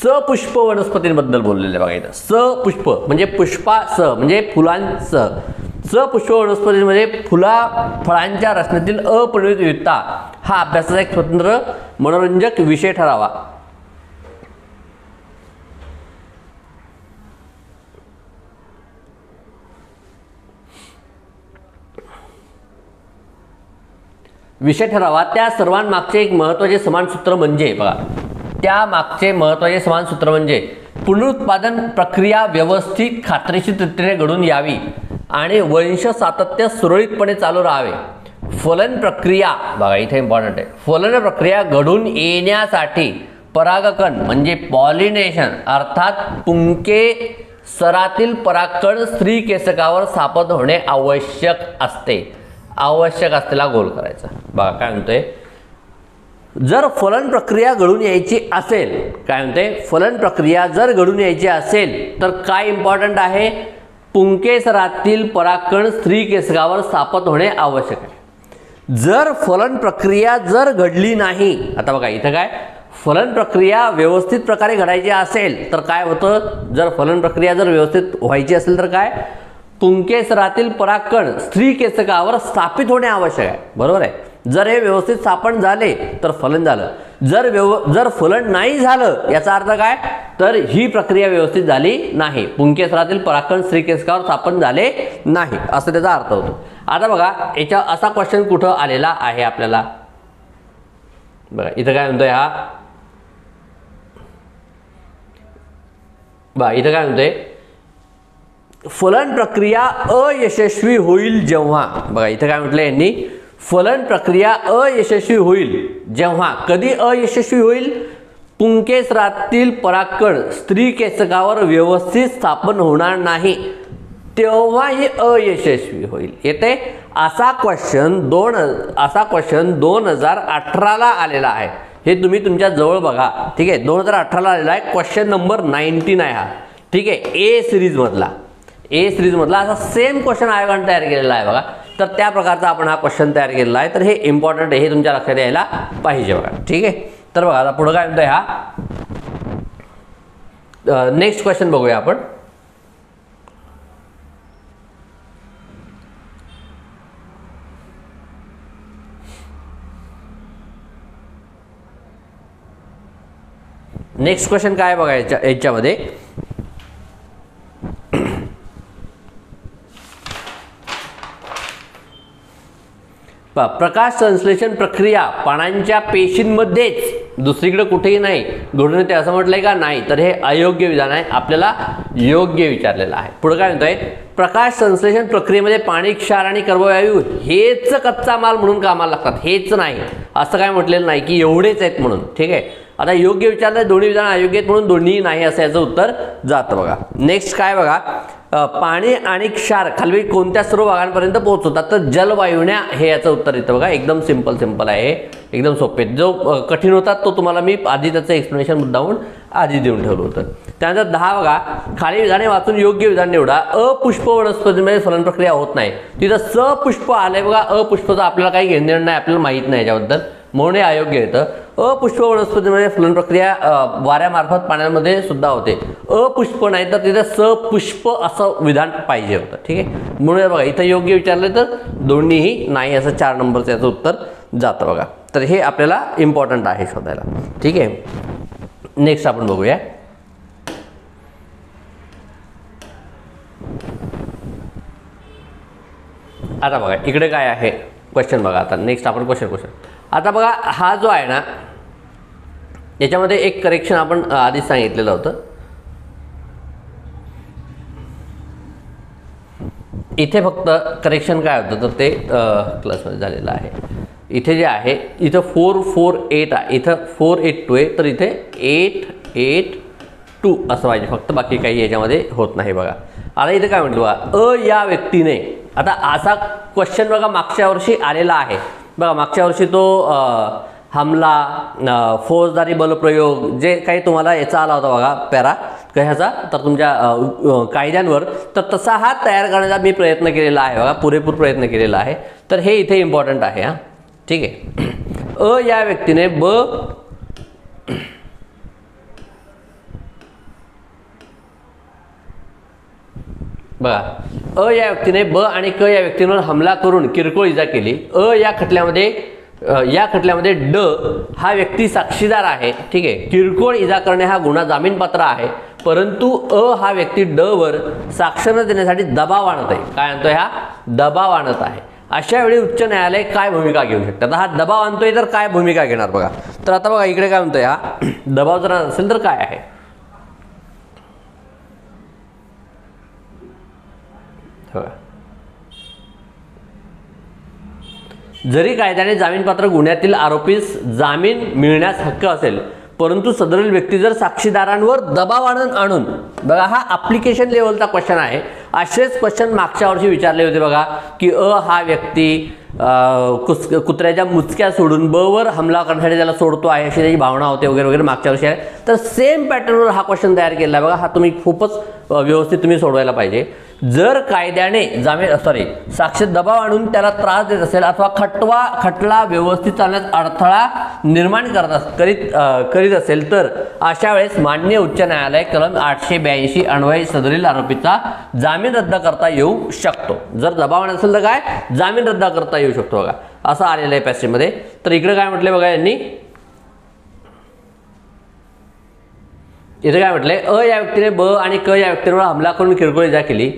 सपुष्प वनस्पतींबद्दल बोललेले बघा इथं. सपुष्प म्हणजे पुष्पा स म्हणजे फुलांचं. सपुष्प वनस्पतींमध्ये फळांच्या रचनेतील अपरिमित विविधता हा अभ्यासाचा एक स्वतंत्र मनोरंजक विषय ठरावा. त्या सर्वांमागचे एक महत्त्वाचे समान सूत्र म्हणजे बघा, त्या मागचे महत्त्वाचे समान सूत्र म्हणजे पुनरुत्पादन प्रक्रिया व्यवस्थित खात्रीशीर रीतीने घडून यावी आणि वंश सातत्य सुरळीतपणे चालू राहावे. फलन प्रक्रिया बघा इथे इम्पॉर्टंट आहे. फलन प्रक्रिया घडून येण्यासाठी परागकण म्हणजे पॉलिनेशन अर्थात पुंके सरातील परागकण स्त्री केसकावर स्थापित होणे आवश्यक असतेला गोल करायचा. बघा काय म्हणतोय, जर फलन प्रक्रिया घडून यायची असेल, काय म्हणते फलन प्रक्रिया जर घडून यायची असेल तर काय इम्पॉर्टंट आहे, पुंकेसरातील परागकण स्त्री केसकावर स्थापित होणे आवश्यक आहे. जर फलन प्रक्रिया जर घडली नाही, आता बघा इथं काय, फलन प्रक्रिया व्यवस्थित प्रकारे घडायची असेल तर काय होतं, जर फलन प्रक्रिया जर व्यवस्थित व्हायची असेल तर काय, पुंकेसरातील परागकण स्त्री केसकावर स्थापित होणे आवश्यक आहे. बरोबर आहे. जर हे व्यवस्थित स्थापन झाले तर फलन झालं. जर फलन नाही झालं याचा अर्थ काय, तर ही प्रक्रिया व्यवस्थित झाली नाही, पुंकेसरातील परागकण स्त्री केसकावर स्थापन झाले नाही असं त्याचा अर्थ होतो. आता बघा याच्या असा क्वेश्चन कुठं आलेला आहे आपल्याला, बघा इथं काय म्हणतोय हा, बघा इथं काय म्हणतोय, फलन प्रक्रिया अयशस्वी होईल जेव्हा, बघा इथं काय म्हटलं यांनी, फलन प्रक्रिया अयशस्वी होईल जेव्हा, कधी अयशस्वी होईल, पुंकेसरातील परागकण स्त्री केसकावर व्यवस्थित स्थापन होणार नाही तेव्हा ही अयशस्वी होईल. येते असा क्वेश्चन 2018ला आलेला आहे. हे तुम्ही तुमच्या जवळ बघा. ठीक आहे, 2018ला आलेला आहे. क्वेश्चन नंबर 19 आहे हा. ठीक आहे, ए सिरीज मधला असा सेम क्वेश्चन आयोगाने तयार केलेला आहे बघा. तर त्या प्रकारचा आपण हा क्वेश्चन तयार केलेला आहे. तर हे इम्पॉर्टंट आहे, हे तुमच्या लक्षात यायला पाहिजे बघा. ठीक आहे, तर बघा आता पुढे काय म्हणतोय हा, नेक्स्ट क्वेश्चन बघूया आपण. नेक्स्ट क्वेश्चन काय बघा याच्यामध्ये, प्रकाश संश्लेषण प्रक्रिया पानांच्या पेशींमध्येच, दुसरीकडे कुठेही नाही घडून येते असं म्हटलंय का? नाही. तर हे अयोग्य विधान आहे, आपल्याला योग्य विचारलेलं आहे. पुढे काय म्हणतोय, प्रकाश संश्लेषण प्रक्रियेमध्ये पाणी, क्षार आणि कर्बवायू हेच कच्चा माल म्हणून कामाला लागतात, हेच नाही असं काय म्हटलेलं नाही की एवढेच आहेत म्हणून. ठीक आहे, आता योग्य विचारलं, दोन्ही विधान अयोग्य आहेत म्हणून दोन्ही नाही असं याचं उत्तर जातं बघा. नेक्स्ट काय बघा, पाणी आणि क्षार खाली कोणत्या सर्व भागांपर्यंत पोहोचवतात? तर जलवायुण्या हे याचं उत्तर येतं बघा. एकदम सिंपल आहे, एकदम सोपे. जो कठीण होता तो तुम्हाला मी आधी त्याचं एक्सप्लेनेशन मुद्दामून आधी देऊन ठेवलं होतं. त्यानंतर 10 बघा, खाली विधाने वाचून योग्य विधान निवडा. अपुष्प वनस्पतीमध्ये फलन प्रक्रिया होत नाही. तिथं सपुष्प आलंय बघा, अपुष्पचं आपल्याला काही घेणं नाही, आपल्याला माहीत नाही याच्याबद्दल म्हणून हे अयोग्य येतं. अपुष्प वनस्पतीमध्ये फलन प्रक्रिया वाऱ्यामार्फत पाण्यामध्ये सुद्धा होते. अपुष्प नाही तर तिथे सपुष्प असं विधान पाहिजे होतं. ठीक आहे, म्हणून बघा इथं योग्य विचारलं तर दोन्हीही नाही असं 4 नंबरचं याचं उत्तर जातं बघा. तर हे आपल्याला इम्पॉर्टंट आहे शोधायला. ठीक आहे, नेक्स्ट आपण बघूया. आता बघा इकडे काय आहे क्वेश्चन बघा. आता नेक्स्ट आपण क्वेश्चन आता बघा, हा जो आहे ना याच्यामध्ये एक करेक्शन आपण आधीच सांगितलेलं होतं. इथे फक्त करेक्शन काय होतं तर ते क्लासमध्ये झालेलं आहे. इथे जे आहे इथं 448 आहे, इथं 482 आहे, तर इथे 882 असं पाहिजे फक्त, बाकी काही याच्यामध्ये होत नाही बघा. आता इथे काय म्हटलं बघा, या व्यक्तीने, आता असा क्वेश्चन बघा मागच्या वर्षी आलेला आहे बघा. मागच्या वर्षी तो हमला, फौजदारी बलप्रयोग जे काही तुम्हाला याचा आला होता बघा पॅरा कशाचा, तर तुमच्या कायद्यांवर, तर तसा हा तयार करण्याचा मी प्रयत्न केलेला आहे बघा, पुरेपूर प्रयत्न केलेला आहे. तर हे इथे इम्पॉर्टंट आहे हां. ठीक आहे, या व्यक्तीने बघा, या व्यक्तीने ब आणि क या व्यक्तींवर हमला करून किरकोळ इजा केली. या खटल्यामध्ये ड हा व्यक्ती साक्षीदार आहे. ठीक आहे, किरकोळ इजा करणे हा गुन्हा जामीनपात्र आहे, परंतु हा व्यक्ती ड वर साक्ष न देण्यासाठी दबाव आणत आहे. काय आणतोय हा? दबाव आणत आहे. अशा वेळी उच्च न्यायालय काय भूमिका घेऊ शकतात? हा दबाव आणतोय तर काय भूमिका घेणार बघा. तर आता बघा इकडे काय म्हणतोय, हा दबाव जर असेल तर काय आहे बघा. जरी कायद्याने जामीनपात्र गुन्ह्यातील आरोपीस जामीन मिळण्यास हक्क असेल, परंतु सदरील व्यक्ती जर साक्षीदारांवर दबाव आणून बघा, हा ॲप्लिकेशन लेवलचा क्वेश्चन आहे. असेच क्वेश्चन मागच्या वर्षी विचारले होते बघा, की हा व्यक्ती कुत्र्याच्या मुचक्या सोडून ब वर हमला करण्यासाठी त्याला सोडतो आहे अशी त्याची भावना होते वगैरे वगैरे मागच्या वर्षी आहे. तर सेम पॅटर्नवर हा क्वेश्चन तयार केला आहे बघा. हा तुम्ही खूपच व्यवस्थित तुम्ही सोडवायला पाहिजे. जर कायद्याने साक्ष दबाव आणून त्याला त्रास देत असेल अथवा खटला व्यवस्थित चालण्यास अडथळा निर्माण करीत असेल, तर अशा वेळेस माननीय उच्च न्यायालय कलम 882 अन्वये सदरील आरोपीचा जामीन रद्द करता येऊ शकतो. जर दबाव नसेल तर काय जामीन रद्द करता येऊ शकतो बघा, असं आलेलं आहे पॅसेजमध्ये. तर इकडे काय म्हटले बघा यांनी, इथे काय म्हटलंय, या व्यक्तीने ब आणि क या व्यक्तींवर हमला करून किरकोळ इजा केली.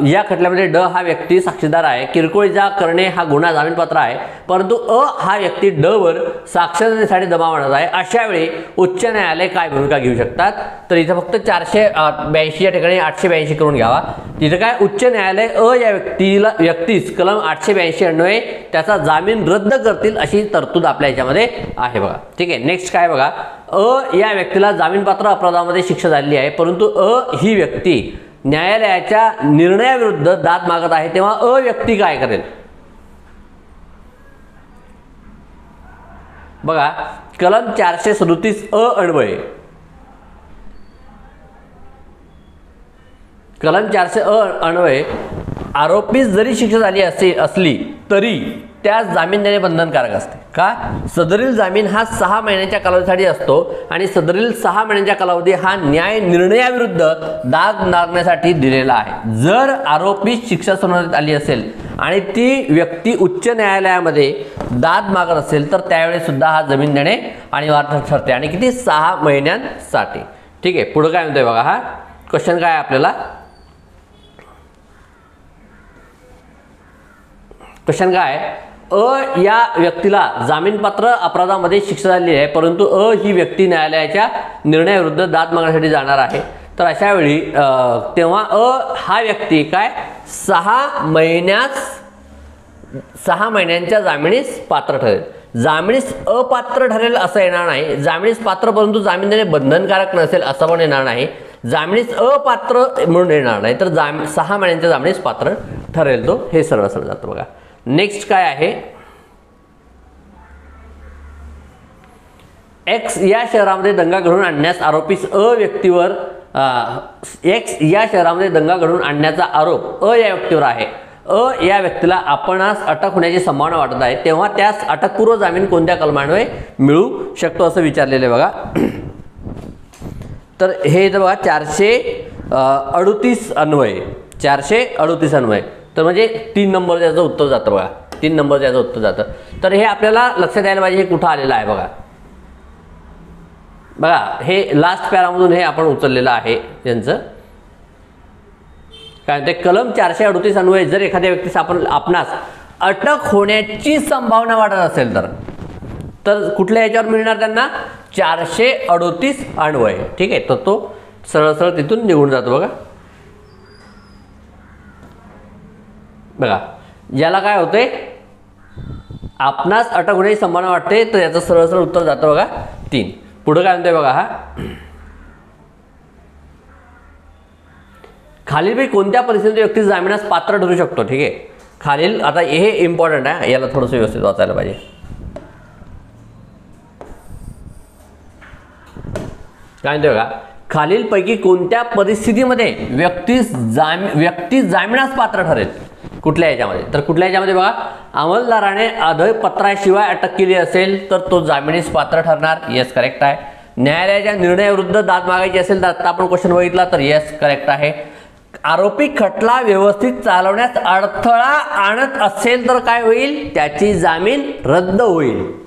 या खटल्यामध्ये ड हा व्यक्ती साक्षीदार आहे. किरकोळ इजा करणे हा गुन्हा जामीनपात्र आहे, परंतु हा व्यक्ती ड वर साक्ष देण्यासाठी दबाव आणत आहे. अशा वेळी उच्च न्यायालय काय भूमिका घेऊ शकतात? तर इथं फक्त 482 या ठिकाणी 882 करून घ्यावा. तिथं काय उच्च न्यायालय या व्यक्तीस कलम 882 अन्वये त्याचा जामीन रद्द करतील अशी तरतूद आपल्या याच्यामध्ये आहे बघा. ठीक आहे, नेक्स्ट काय बघा, या व्यक्तीला जामीनपात्र अपराधामध्ये शिक्षा झालेली आहे, परंतु ही व्यक्ती न्यायालयाच्या निर्णयाविरुद्ध दाद मागत आहे, तेव्हा व्यक्ती काय करेल बघा. कलम 437 अन्वये, कलम 400 अन्वये आरोपीस जरी शिक्षा झाली असली तरी त्यास जामीन देणे बंधनकारक असते. का? सदरील जामीन हा 6 महिन्यांच्या कालावधीसाठी असतो आणि सदरील 6 महिन्यांच्या कालावधी हा न्याय निर्णयाविरुद्ध दाद मागण्यासाठी दिलेला आहे. जर आरोपीस शिक्षा सुनावण्यात आली असेल आणि ती व्यक्ती उच्च न्यायालयामध्ये दाद मागत असेल तर त्यावेळी सुद्धा हा जामीन देणे अनिवार्य ठरते आणि किती 6 महिन्यांसाठी. ठीक आहे, पुढे काय म्हणतोय बघा. हा क्वेश्चन काय आहे आपल्याला. क्वेश्चन काय आहे. या व्यक्तीला जामीनपात्र अपराधामध्ये शिक्षा झालेली आहे, परंतु ही व्यक्ती न्यायालयाच्या निर्णयाविरुद्ध दाद मागण्यासाठी जाणार आहे. तर अशा वेळी तेव्हा हा व्यक्ती काय 6 महिन्यांच्या जामिनीस पात्र ठरेल. जामिनीस अपात्र ठरेल असं येणार नाही. जामिनीस पात्र परंतु जामीन देणे बंधनकारक नसेल असं पण येणार नाही. जामिनीस अपात्र म्हणून येणार नाही. तर 6 महिन्यांच्या जामिनीस पात्र ठरेल तो. हे सर्व जातं बघा. नेक्स्ट काय आहे. एक्स या शहरामध्ये दंगा घडवून आणण्यास आरोपीस व्यक्तीवर एक्स या शहरामध्ये दंगा घडवून आणण्याचा आरोप या व्यक्तीवर आहे. या व्यक्तीला आपणास अटक होण्याची संभावना वाटत आहे, तेव्हा त्यास अटकपूर्व जामीन कोणत्या कलमान्वये मिळू शकतो असं विचारलेले बघा. तर हे इथं बघा 438 अन्वय 438 अन्वय. तर म्हणजे 3 नंबर त्याचं उत्तर जातं बघा. 3 नंबर त्याचं उत्तर जातं. तर हे आपल्याला लक्षात द्यायला पाहिजे हे कुठं आलेलं आहे बघा. बघा हे लास्ट पॅरामधून हे आपण उचललेलं आहे यांचं. काय ते कलम 438 अन्वये जर एखाद्या व्यक्तीस आपणास अटक होण्याची संभावना वाटत असेल तर कुठल्या याच्यावर मिळणार त्यांना 438 अन्वय. ठीक आहे, तर तो सरळ सरळ तिथून निघून जातो बघा. बघा याला काय होते आपणास अटक होण्याची संभावना वाटते तर याचं सरळ सरळ उत्तर जातं बघा 3. पुढे काय म्हणते बघा. हा खालील कोणत्या परिस्थितीत व्यक्ती जामिनास पात्र ठरू शकतो. ठीक आहे, खालील आता हे इम्पॉर्टंट आहे, याला थोडंसं व्यवस्थित वाचायला पाहिजे. काय म्हणते बघा. खालीलपैकी कोणत्या परिस्थितीमध्ये व्यक्ती जामिनास पात्र ठरेल. कुठल्या याच्यामध्ये. तर कुठल्या याच्यामध्ये बघा. अंमलदाराने अधपत्राशिवाय अटक केली असेल तर तो जामिनीस पात्र ठरणार. येस करेक्ट आहे. न्यायालयाच्या निर्णयाविरुद्ध दाद मागायची असेल तर आता आपण क्वेश्चन बघितला तर येस करेक्ट आहे. आरोपी खटला व्यवस्थित चालवण्यास अडथळा आणत असेल तर काय होईल त्याची जामीन रद्द होईल.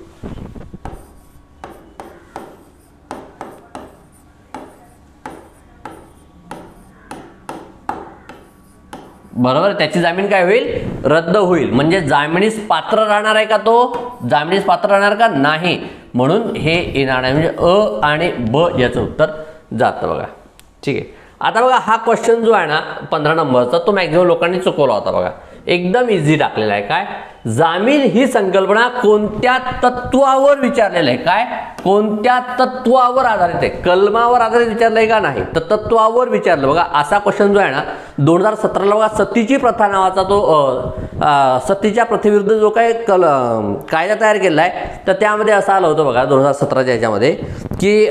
बरोबर, त्याची जामीन काय होईल रद्द होईल. म्हणजे जामिनीस पात्र राहणार आहे का तो. जामिनीस पात्र राहणार का नाही. म्हणून हे येणार आहे म्हणजे आणि ब याचं उत्तर जातं बघा. ठीक आहे, आता बघा हा क्वेश्चन जो आहे ना 15 नंबरचा तो मॅक्झिमम लोकांनी चुकवला होता बघा. एकदम इझी टाकलेला आहे. काय जामीन ही संकल्पना कोणत्या तत्वावर विचारलेलं आहे. काय कोणत्या तत्वावर आधारित आहे. कलमावर आधारित विचारलंय का नाही तर तत्वावर विचारलं बघा. असा क्वेश्चन जो आहे ना 2017ला बघा सतीची प्रथा नावाचा तो सतीच्या प्रथेविरुद्ध जो काय कायदा तयार केलेला आहे तर त्यामध्ये असं आलं होतं बघा 2017च्या याच्यामध्ये की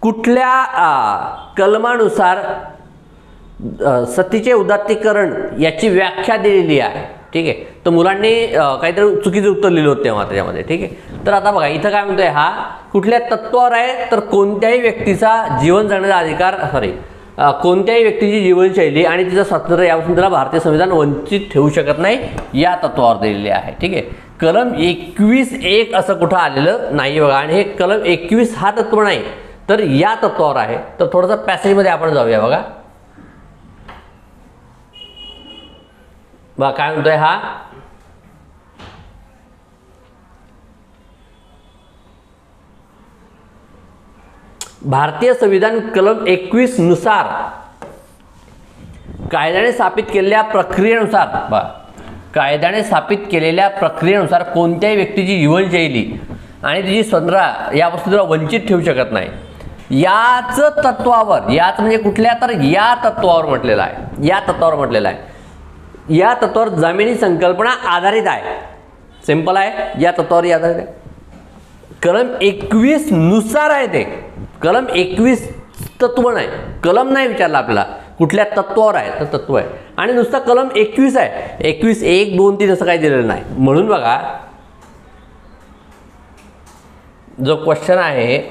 कुठल्या कलमानुसार सतीचे उदात्तीकरण याची व्याख्या दिलेली आहे. ठीक आहे, तर मुलांनी काहीतरी चुकीचे उत्तर लिहिलं होतं तेव्हा त्याच्यामध्ये. ठीक आहे, तर आता बघा इथं काय म्हणतोय हा कुठल्या तत्वावर आहे तर कोणत्याही व्यक्तीचा जीवन जगण्याचा अधिकार कोणत्याही व्यक्तीची जीवनशैली आणि तिचं स्वातंत्र्य यापासून त्याला भारतीय संविधान वंचित ठेवू शकत नाही या तत्वावर दिलेले आहे. ठीक आहे, कलम 21(1) असं कुठं आलेलं नाही बघा. आणि हे कलम 21 हा तत्व नाही तर या तत्वावर आहे. तर थोडंसं पॅसेजमध्ये आपण जाऊया बघा. बघा काय म्हणतोय हा भारतीय संविधान कलम 21 नुसार कायद्याने स्थापित केलेल्या प्रक्रियेनुसार कोणत्याही व्यक्तीची जीवनशैली आणि तिची स्वतंत्रता यापासून तिला वंचित ठेवू शकत नाही. याच तत्वावर याच म्हणजे कुठल्या तर या तत्वावर म्हटलेलं आहे. या तत्वावर जामिनी संकल्पना आधारित आहे. सिंपल आहे. या तत्वावर आधारित आहे. कलम 21 नुसार आहे ते. कलम 21 तत्व नाही. कलम नाही विचारला आपल्याला. कुठल्या तत्वावर आहे तर तत्व आहे. आणि नुसता कलम 21 आहे, 21 1 2 3 असं काही दिलेलं नाही. म्हणून बघा जो क्वेश्चन आहे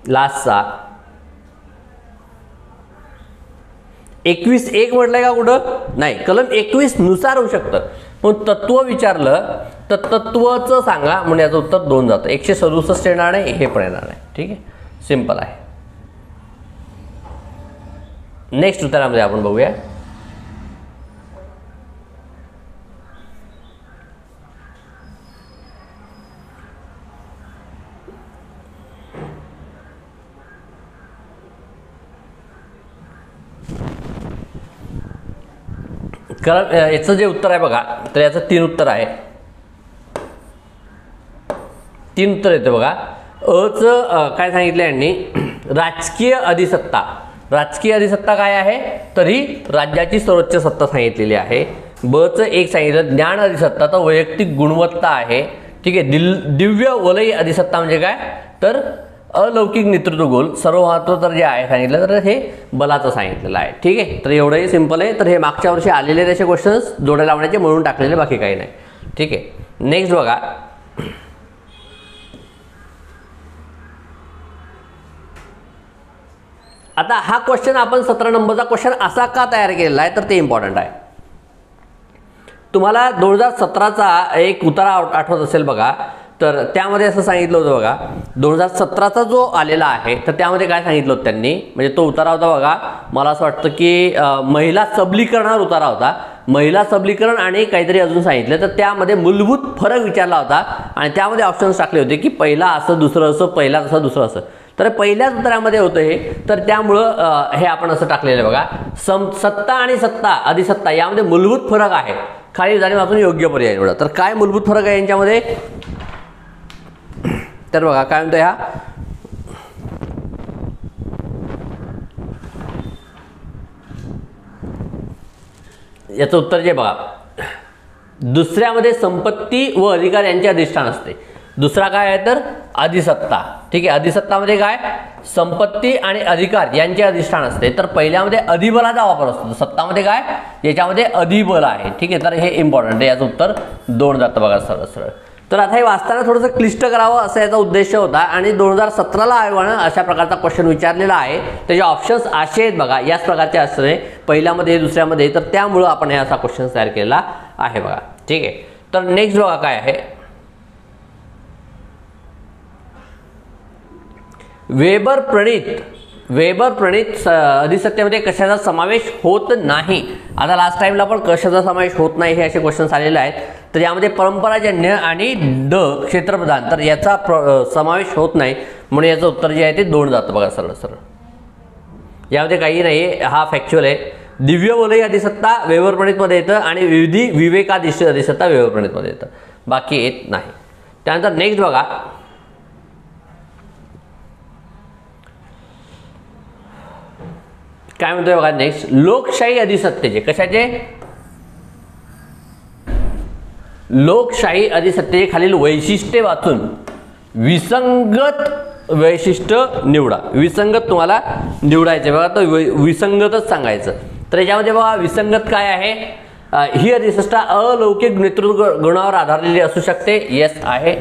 लास्टचा 21(1) म्हटलंय का कुठं नाही, कलम 21 नुसार होऊ शकतं. पण तत्व विचारलं तर तत्वचं सांगा म्हणून याचं उत्तर 2 जातं. 167 येणार नाही, हे पण येणार नाही. ठीक आहे, सिंपल आहे. नेक्स्ट उत्तरामध्ये आपण बघूया. कारण याचं जे उत्तर आहे बघा, तर याचं 3 उत्तर आहे. 3 उत्तर येतं बघा. अचं काय सांगितलं यांनी, राजकीय अधिसत्ता. राजकीय अधिसत्ता काय आहे तर ही राज्याची सर्वोच्च सत्ता सांगितलेली आहे. बचं 1 सांगितलं ज्ञान अधिसत्ता, तर वैयक्तिक गुणवत्ता आहे. ठीक आहे. दिव्य वलयी अधिसत्ता म्हणजे काय तर अलौकिक नेतृत्व गोल. सर्व महत्व तर जे आहे सांगितलं तर हे बलाचं सांगितलेलं आहे. ठीक आहे, तर एवढंही सिंपल आहे. तर हे मागच्या वर्षी आलेले त्याचे क्वेश्चन्स जोड्या लावण्याचे म्हणून टाकलेले, बाकी काही नाही. ठीक आहे, नेक्स्ट बघा. आता हा क्वेश्चन आपण 17 नंबरचा क्वेश्चन असा का तयार केलेला आहे तर ते इम्पॉर्टंट आहे. तुम्हाला 2017चा एक उतारा आठवत असेल बघा, तर त्यामध्ये असं सांगितलं होतं बघा, 2017चा जो आलेला आहे तर त्यामध्ये काय सांगितलं होतं त्यांनी, म्हणजे तो उतारा होता बघा, मला असं वाटतं की महिला सबलीकरणावर उतारा होता. महिला सबलीकरण आणि काहीतरी अजून सांगितलं, तर त्यामध्ये मूलभूत फरक विचारला होता आणि त्यामध्ये ऑप्शन्स टाकले होते की पहिला असं, दुसरं असं, पहिला असं, दुसरं असं. तर पहिल्याच उत्तरामध्ये होतं हे, तर त्यामुळं हे आपण असं टाकलेलं आहे बघा. सत्ता आणि सत्ता अधिसत्ता यामध्ये मूलभूत फरक आहे. खाली जाणे वाचून योग्य पर्याय निवडा. तर काय मूलभूत फरक आहे यांच्यामध्ये तर बघा काय म्हणतो ह्या, याचं उत्तर जे बघा, दुसऱ्यामध्ये संपत्ती व अधिकार यांचे अधिष्ठान असते. दुसरा काय आहे तर अधिसत्ता. ठीक आहे, अधिसत्तामध्ये काय संपत्ती आणि अधिकार यांचे अधिष्ठान असते. तर पहिल्यामध्ये अधिबलाचा वापर असतो. सत्तामध्ये काय याच्यामध्ये अधिबल आहे. ठीक आहे, तर हे इम्पॉर्टंट आहे. याचं उत्तर 2 जातं बघा सरळ सरळ. तर आता हे वाचताना थोडंसं क्लिष्ट करावं असा याचा उद्देश होता आणि 2017ला आयोगानं अशा प्रकारचा क्वेश्चन विचारलेला आहे. त्याचे ऑप्शन्स असे आहेत बघा, याच प्रकारचे असणे पहिल्यामध्ये दुसऱ्यामध्ये, तर त्यामुळं आपण हे असा क्वेश्चन तयार केला आहे बघा. ठीक आहे, तर नेक्स्ट बघा काय आहे, वेबर प्रणित अधिसत्तेमध्ये कशाचा समावेश होत नाही. आता लास्ट टाइमला पण कशाचा समावेश होत नाही हे असे क्वेश्चन्स आलेले आहेत. तर यामध्ये परंपराजन्य आणि क्षेत्रप्रधान, तर याचा समावेश होत नाही म्हणून याचं उत्तर जे आहे ते 2 जातं बघा सरळ सरळ. यामध्ये काही नाही, हा फॅक्च्युअल आहे. दिव्य वलयी अधिसत्ता वेबर प्रणितमध्ये येतं आणि विवेकाधिष्ठित अधिसत्ता वेबर प्रणितमध्ये येतं, बाकी येत नाही. त्यानंतर नेक्स्ट बघा, काय म्हणतोय बघा नेक्स्ट, लोकशाही अधिसत्तेचे कशाचे, लोकशाही अधिसत्तेचे खालील वैशिष्ट्ये वाचून विसंगत वैशिष्ट्य निवडा. विसंगत तुम्हाला निवडायचे बघा, तर विसंगतच सांगायचं. तर याच्यामध्ये बघा विसंगत काय आहे, ही अधिसत्ता अलौकिक नेतृत्व गुणावर आधारलेली असू शकते. येस आहे,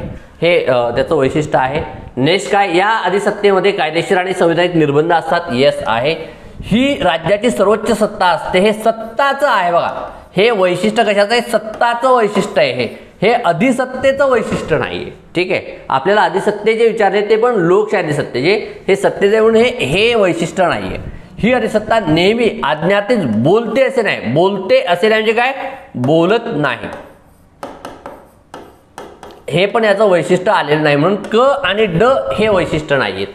हे त्याचं वैशिष्ट्य आहे. नेक्स्ट काय, या अधिसत्तेमध्ये कायदेशीर आणि संविधानिक निर्बंध असतात. येस आहे. ही राज्याची सर्वोच्च सत्ता असते. हे सत्ताचं आहे बघा, हे वैशिष्ट्य कशाचं आहे, सत्ताचं वैशिष्ट्य आहे. हे अधिसत्तेचं वैशिष्ट्य नाहीये. ठीक आहे, आपल्याला अधिसत्तेचे विचारले ते पण लोकशाही अधिसत्तेचे, हे सत्तेचे म्हणून हे वैशिष्ट्य नाहीये. ही अधिसत्ता नेहमी आज्ञातेच बोलते असे नाही. बोलते असे म्हणजे काय, बोलत नाही, हे पण याचं वैशिष्ट्य आलेलं नाही. म्हणून क आणि ड हे वैशिष्ट्य नाहीयेत,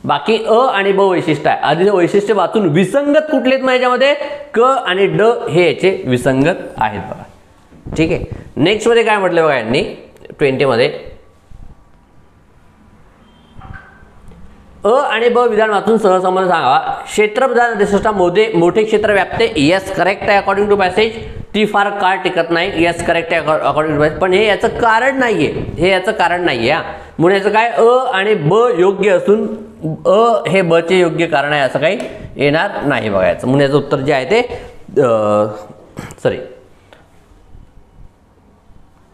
बाकी अ आणि ब वैशिष्ट्य आहे. आधी वैशिष्ट्य वाचून विसंगत कुठले आहेत याच्यामध्ये, क आणि ड हे याचे विसंगत आहेत बघा. ठीक आहे, नेक्स्ट मध्ये काय म्हटलं बघा यांनी 20 मध्ये, अ आणि ब विधान वाचून सहसंबंध सांगावा. क्षेत्रप्रधान अधिसत्ता मोठे क्षेत्र व्यापते. येस करेक्ट आहे अकॉर्डिंग टू पॅसेज. ती फार काळ टिकत नाही. येस करेक्ट आहे अकॉर्डिंग टू पॅसेज. पण हे याचं कारण नाहीये, हे याचं कारण नाहीये. म्हणून याचं काय, अ आणि ब योग्य असून हे ब चे योग्य कारण आहे असं काही येणार नाही बघायचं. म्हणून याचं उत्तर जे आहे ते सॉरी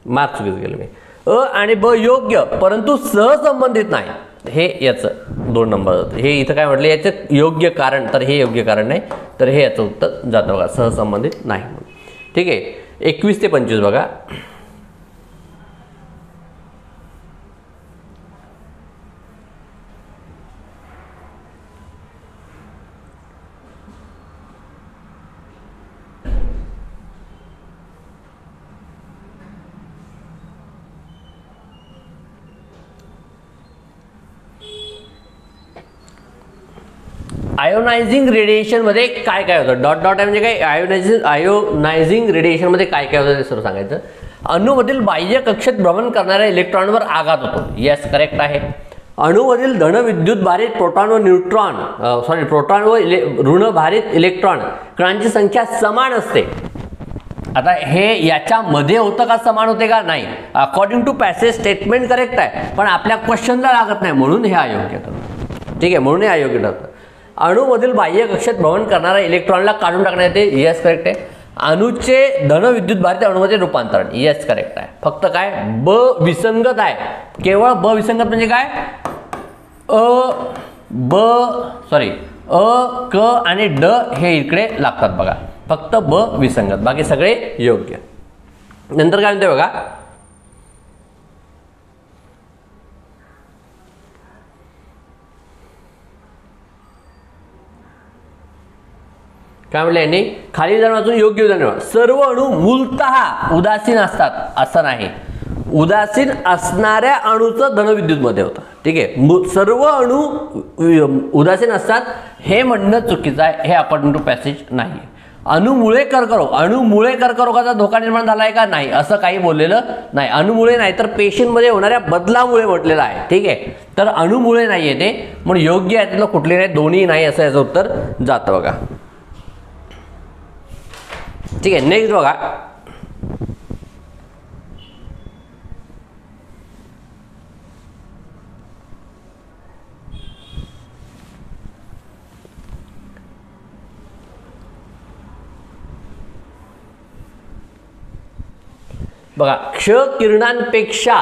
मार्क चुकीचं केलं मी. अ आणि ब योग्य परंतु सहसंबंधित नाही, हे याचं 2 नंबर. हे इथं काय म्हटलं याचं योग्य कारण, तर हे योग्य कारण नाही, तर हे याचं उत्तर जातं बघा सहसंबंधित नाही म्हणून. ठीक आहे. 21 ते 25 बघा. आयोनायझिंग रेडिएशन मध्ये काय काय होतं, डॉट डॉट आहे म्हणजे काय, आयोनायझिंग रेडिएशन मध्ये काय काय होतं ते सर्व सांगायचं. अणूमधील बाह्य कक्षेत भ्रमण करणाऱ्या इलेक्ट्रॉनवर आघात होतो. येस करेक्ट आहे. अणूमधील धनविद्युत भारित प्रोटॉन व न्यूट्रॉन प्रोटॉन व ऋण भारित इलेक्ट्रॉन कणांची संख्या समान असते. आता हे याच्यामध्ये होतं का, समान होते का, नाही. According to passage statement correct आहे, पण आपल्या क्वेश्चनला लागत नाही म्हणून हे अयोग्य ठरतं. ठीक आहे, म्हणून हे अयोग्य ठरतं. अणूमधील बाह्य कक्षेत भ्रमण करणाऱ्या इलेक्ट्रॉनला काढून टाकण्यात येते. येस करेक्ट आहे. अणूचे धनविद्युत भारित अणूमध्ये रूपांतरण. येस करेक्ट आहे. फक्त काय ब विसंगत आहे, केवळ ब विसंगत म्हणजे काय, अ क आणि ड हे इकडे लागतात बघा, फक्त ब विसंगत, बाकी सगळे योग्य. नंतर काय म्हणते बघा, काय म्हटलं यांनी, खाली उदाहरण वाचून योग्य उदाहरण. सर्व अणू मूलतः उदासीन असतात असं नाही, उदासीन असणाऱ्या अणूचं धनविद्युत मध्ये होतं. ठीक आहे, सर्व अणू उदासीन असतात हे म्हणणं चुकीचं आहे, हे अकॉर्डिंग टू पॅसेज नाही. अणूमुळे कर्करोगाचा धोका निर्माण झालाय का, नाही, असं काही बोललेलं नाही. अणूमुळे नाही तर पेशींमध्ये होणाऱ्या बदलामुळे म्हटलेलं आहे. ठीक आहे, तर अणूमुळे नाही आहे ते, म्हणून योग्य आहे त्यातलं कुठले नाही, दोन्ही नाही असं याचं उत्तर जातं बघा. ठीक आहे, नेक्स्ट बघा. बघा, क्ष किरणांपेक्षा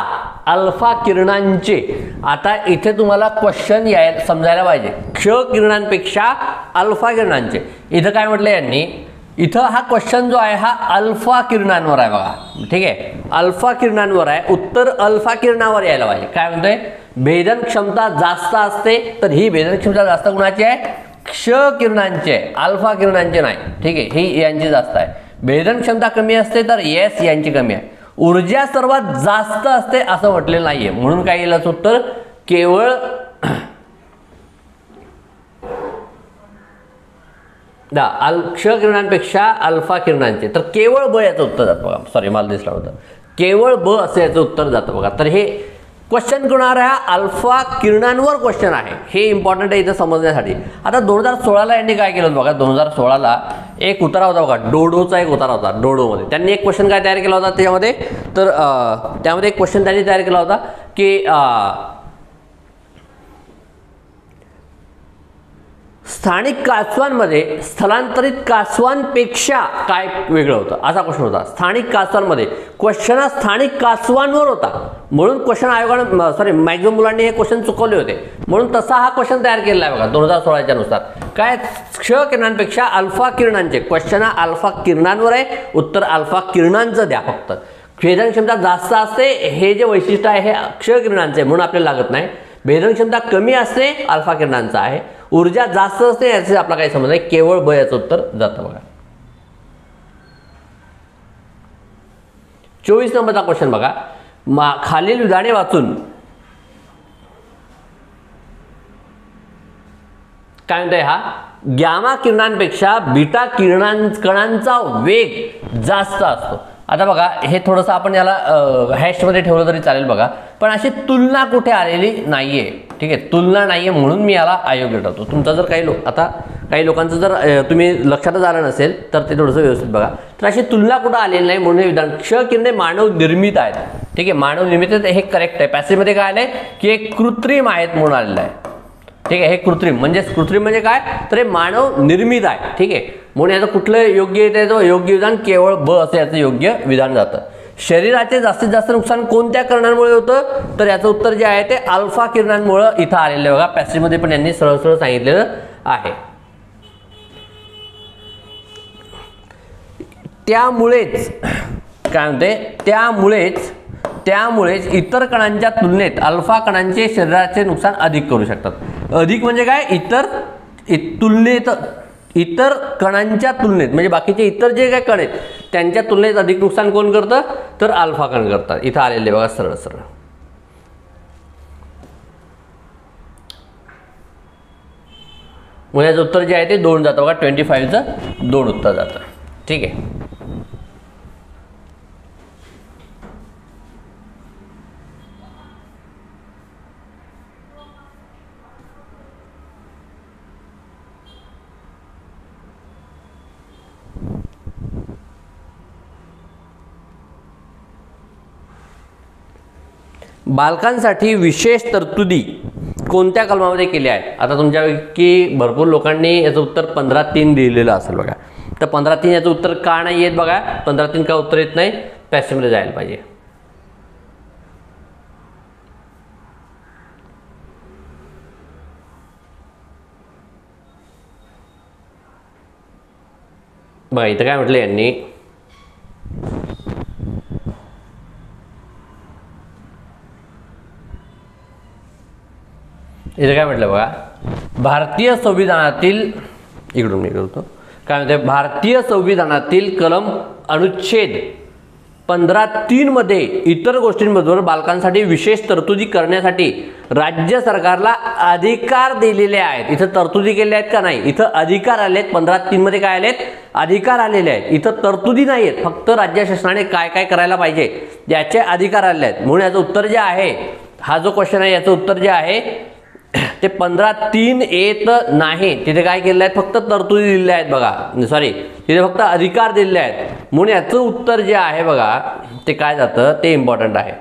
अल्फा किरणांचे, आता इथे तुम्हाला क्वेश्चन समजायला पाहिजे. क्ष किरणांपेक्षा अल्फा किरणांचे, इथं काय म्हटलं यांनी, इथं हा क्वेश्चन जो आहे हा अल्फा किरणांवर आहे बघा. ठीक आहे, अल्फा किरणांवर आहे, उत्तर अल्फा किरणावर यायला पाहिजे. काय म्हणतोय, भेदन क्षमता जास्त असते, तर ही भेदन क्षमता जास्त कुणाची आहे, क्ष किरणांची आहे, अल्फा किरणांची नाही. ठीक आहे, ही यांची जास्त आहे. भेदन क्षमता कमी असते तर येस यांची कमी आहे. ऊर्जा सर्वात जास्त असते असं म्हटलेलं नाहीये, म्हणून काय येईल उत्तर, केवळ क्ष किरणांपेक्षा अल्फा किरणांचे, तर केवळ ब याचं उत्तर जातं बघा. सॉरी मला दिसलं होतं, केवळ ब असं याचं उत्तर जातं बघा. तर हे क्वेश्चन करणाऱ्या अल्फा किरणांवर क्वेश्चन आहे, हे इम्पॉर्टंट आहे इथं समजण्यासाठी. आता 2016ला यांनी काय केलं बघा, 2016ला एक उतारा होता बघा, डोडोचा एक उतारा होता. डोडोमध्ये त्यांनी एक क्वेश्चन काय तयार केला होता त्याच्यामध्ये, तर त्यामध्ये एक क्वेश्चन त्यांनी तयार केला होता की स्थानिक कासवांमध्ये स्थलांतरित कासवांपेक्षा काय वेगळं होतं, असा क्वेश्चन होता. स्थानिक कासवांमध्ये, क्वेश्चन हा स्थानिक कासवांवर होता, म्हणून क्वेश्चन आयोगाने मॅक्झिमम मुलांनी हे क्वेश्चन चुकवले होते, म्हणून तसा हा क्वेश्चन तयार केलेला आहे बघा 2016च्या नुसार. काय, क्ष किरणांपेक्षा अल्फा किरणांचे, क्वेश्चन हा अल्फा किरणांवर आहे, उत्तर अल्फा किरणांचं द्या फक्त. भेदन क्षमता जास्त असते हे जे वैशिष्ट्य आहे हे क्ष किरणांचे, म्हणून आपल्याला लागत नाही. भेदन क्षमता कमी असते अल्फा किरणांचा आहे. ऊर्जा जास्त असते याचे आपला काही समज नाही, केवळ ब याचं उत्तर जातं बघा. 24 नंबरचा क्वेश्चन बघा, खालील विधाने वाचून काय म्हणतोय हा, गॅमा किरणांपेक्षा बीटा कणांचा वेग जास्त असतो. आता बघा हे थोडंसं आपण याला हॅशमध्ये ठेवलं तरी चालेल बघा, पण अशी तुलना कुठे आलेली नाहीये. ठीक आहे, तुलना नाहीये म्हणून मी याला अयोग्य ठरवतो. तुमचा जर काही लोकांचं जर तुम्ही लक्षातच आलं नसेल तर ते थोडंसं व्यवस्थित बघा. तर अशी तुलना कुठं आलेली नाही म्हणून हे विधान. क्ष किरणे मानव निर्मित आहेत. ठीक आहे, मानव निर्मित हे करेक्ट आहे. पॅसेजमध्ये काय आलंय की एक कृत्रिम आहेत म्हणून आलेलं आहे. ठीक आहे. हे कृत्रिम म्हणजे काय, तर हे मानव निर्मित आहे. ठीक आहे. म्हणून याचं कुठलं योग्य येतं, योग्य विधान केवळ ब असं याचं योग्य विधान जातं. शरीराचे जास्तीत जास्त नुकसान कोणत्या कारणांमुळे होतं, तर याचं उत्तर जे आहे ते अल्फा किरणांमुळे इथं आलेलं आहे बघा. पॅसेजमध्ये पण यांनी सरळ सरळ सांगितलेलं आहे. त्यामुळेच काय म्हणते, त्यामुळेच इतर कणांच्या तुलनेत अल्फा कणांचे शरीराचे नुकसान अधिक करू शकतात. अधिक म्हणजे काय, इतर कणांच्या तुलनेत म्हणजे बाकीचे इतर जे काही कण आहेत त्यांच्या तुलनेत अधिक नुकसान कोण करतं, तर अल्फा कण करतात. इथं आलेले बघा सरळ सरळ. मग याचं उत्तर जे आहे ते 2 जातं बघा. 25चं 2 उत्तर जातं. ठीक आहे. बालकांसाठी विशेष तरतुदी कोणत्या कलमामध्ये केल्या आहेत. आता तुमच्यापैकी भरपूर लोकांनी याचं उत्तर 15-3 लिहिलेलं असेल बघा. तर 15-3 याचं उत्तर का नाही येत बघा. 15-3 का उत्तर येत नाही, पॅसेजमध्ये जायला पाहिजे. बघा इथं काय म्हटलं यांनी, इथं काय म्हटलं बघा, भारतीय संविधानातील इकडून निघतो काय म्हणते, भारतीय संविधानातील कलम अनुच्छेद 15(3) मध्ये इतर गोष्टींबरोबर बालकांसाठी विशेष तरतुदी करण्यासाठी राज्य सरकारला अधिकार दिलेले आहेत. इथं तरतुदी केल्या आहेत का नाही, इथं अधिकार आले आहेत. 15(3) मध्ये काय आलेत, अधिकार आलेले आहेत. इथं तरतुदी नाही आहेत, फक्त राज्य शासनाने काय काय करायला पाहिजे याचे अधिकार आले आहेत. म्हणून याचं उत्तर जे आहे, हा जो क्वेश्चन आहे याचं उत्तर जे आहे ते 15(3) येत नाही. तिथे काय केलेलं आहे, फक्त तरतुदी दिलेल्या आहेत बघा. सॉरी, तिथे फक्त अधिकार दिलेले आहेत. म्हणून याचं उत्तर जे आहे बघा ते काय जातं, ते इम्पॉर्टंट आहे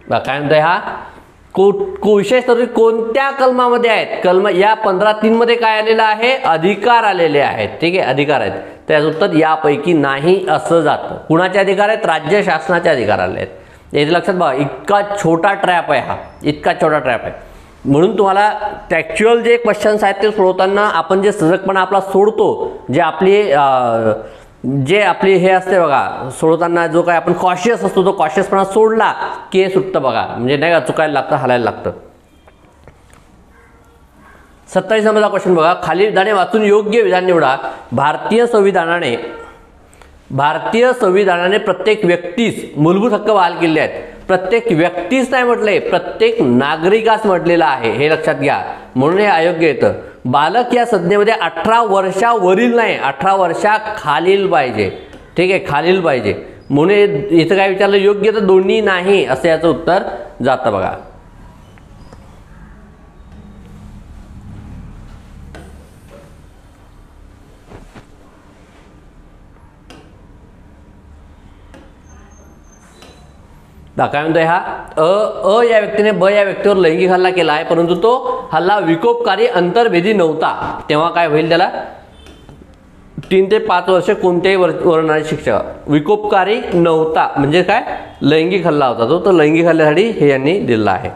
बघा. काय म्हणतोय हा, विशेष तरतुदी कोणत्या कलमामध्ये आहेत, कलम या 15(3) मध्ये काय आलेलं आहे, अधिकार आलेले आहेत. ठीक आहे, अधिकार आहेत. तर याचं उत्तर यापैकी नाही असं जातं. कुणाचे अधिकार आहेत, राज्य शासनाचे अधिकार आले आहेत. याचं लक्षात बघा, इतका छोटा ट्रॅप आहे हा, इतका छोटा ट्रॅप आहे. म्हणून तुम्हाला ॲक्च्युअल जे क्वेश्चन्स आहेत ते सोडवताना आपण जे सजगपणा आपला सोडतो, जे आपली हे असते बघा, सोडवताना जो काय आपण कॉशियस असतो तो कॉशियसपणा सोडला की हे सुटतं बघा. म्हणजे नाही का, चुकायला लागतं, हलायला लागतं. 27 नंबरचा क्वेश्चन बघा, खालील विधाने वाचून योग्य विधान निवडा. भारतीय संविधानाने प्रत्येक व्यक्तीस मूलभूत हक्क बहाल केले आहेत. प्रत्येक व्यक्तीस नाही म्हटले, प्रत्येक नागरिकास म्हटलेलं आहे, हे लक्षात घ्या. म्हणून हे अयोग्य येतं. बालक या संज्ञेमध्ये 18 वर्षावरील नाही, 18 वर्षाखालील पाहिजे. ठीक आहे, खालील पाहिजे. म्हणून इथं काय विचारलं, योग्य तर दोन्ही नाही असं याचं उत्तर जातं बघा. काय म्हणतोय हा, अ या व्यक्तीने ब या व्यक्तीवर लैंगिक हल्ला केला आहे, परंतु तो हल्ला विकोपकारी अंतर्भेदी नव्हता. तेव्हा काय होईल, त्याला 3 ते 5 वर्ष कोणत्याही वर्णाची शिक्षा. विकोपकारी नव्हता म्हणजे काय, लैंगिक हल्ला होता तो, तर लैंगिक हल्ल्यासाठी हे यांनी दिलं आहे.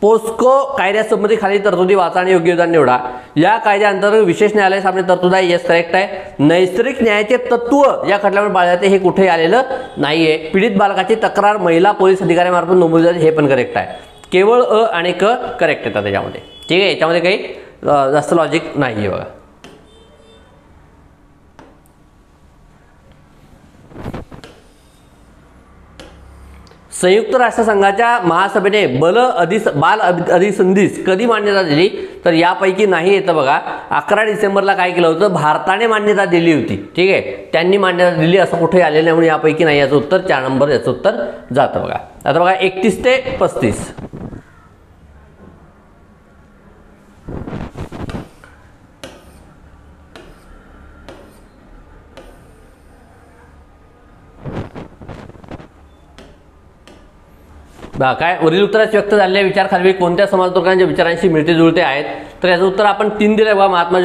पोस्को कायद्यासंबंधी खाली तरतुदी वाचा आणि योग्य विधान निवडा. या कायद्याअंतर्गत विशेष न्यायालय सामने तरतूद आहे, येस करेक्ट आहे. नैसर्गिक न्यायाचे तत्व या खटल्यावर बाळगले जाते, हे कुठे आलेलं नाहीये. पीडित बालकाची तक्रार महिला पोलीस अधिकाऱ्यामार्फत नोंदवली जाते, हे पण करेक्ट आहे. केवळ अ आणि क करेक्ट येतात त्याच्यामध्ये. ठीक आहे, याच्यामध्ये काही जास्त लॉजिक नाहीये बघा. संयुक्त राष्ट्रसंघाच्या महासभेने बाल अधिसंधीस कधी मान्यता दिली, तर यापैकी नाही येतं बघा. 11 डिसेंबरला काय केलं होतं, भारताने मान्यता दिली होती. ठीक आहे, त्यांनी मान्यता दिली असं कुठे आलेलं नाही, म्हणून यापैकी नाही. याचं उत्तर 4 नंबर याचं उत्तर जातं बघा. आता बघा 31 ते 35. काय वरील उत्तरात व्यक्त झालेले विचार खालील कोणत्या समाजतोडकांच्या विचारांशी मिळते जुळते आहेत? तर याचं उत्तर आपण 3 दिलं बघा, महात्मा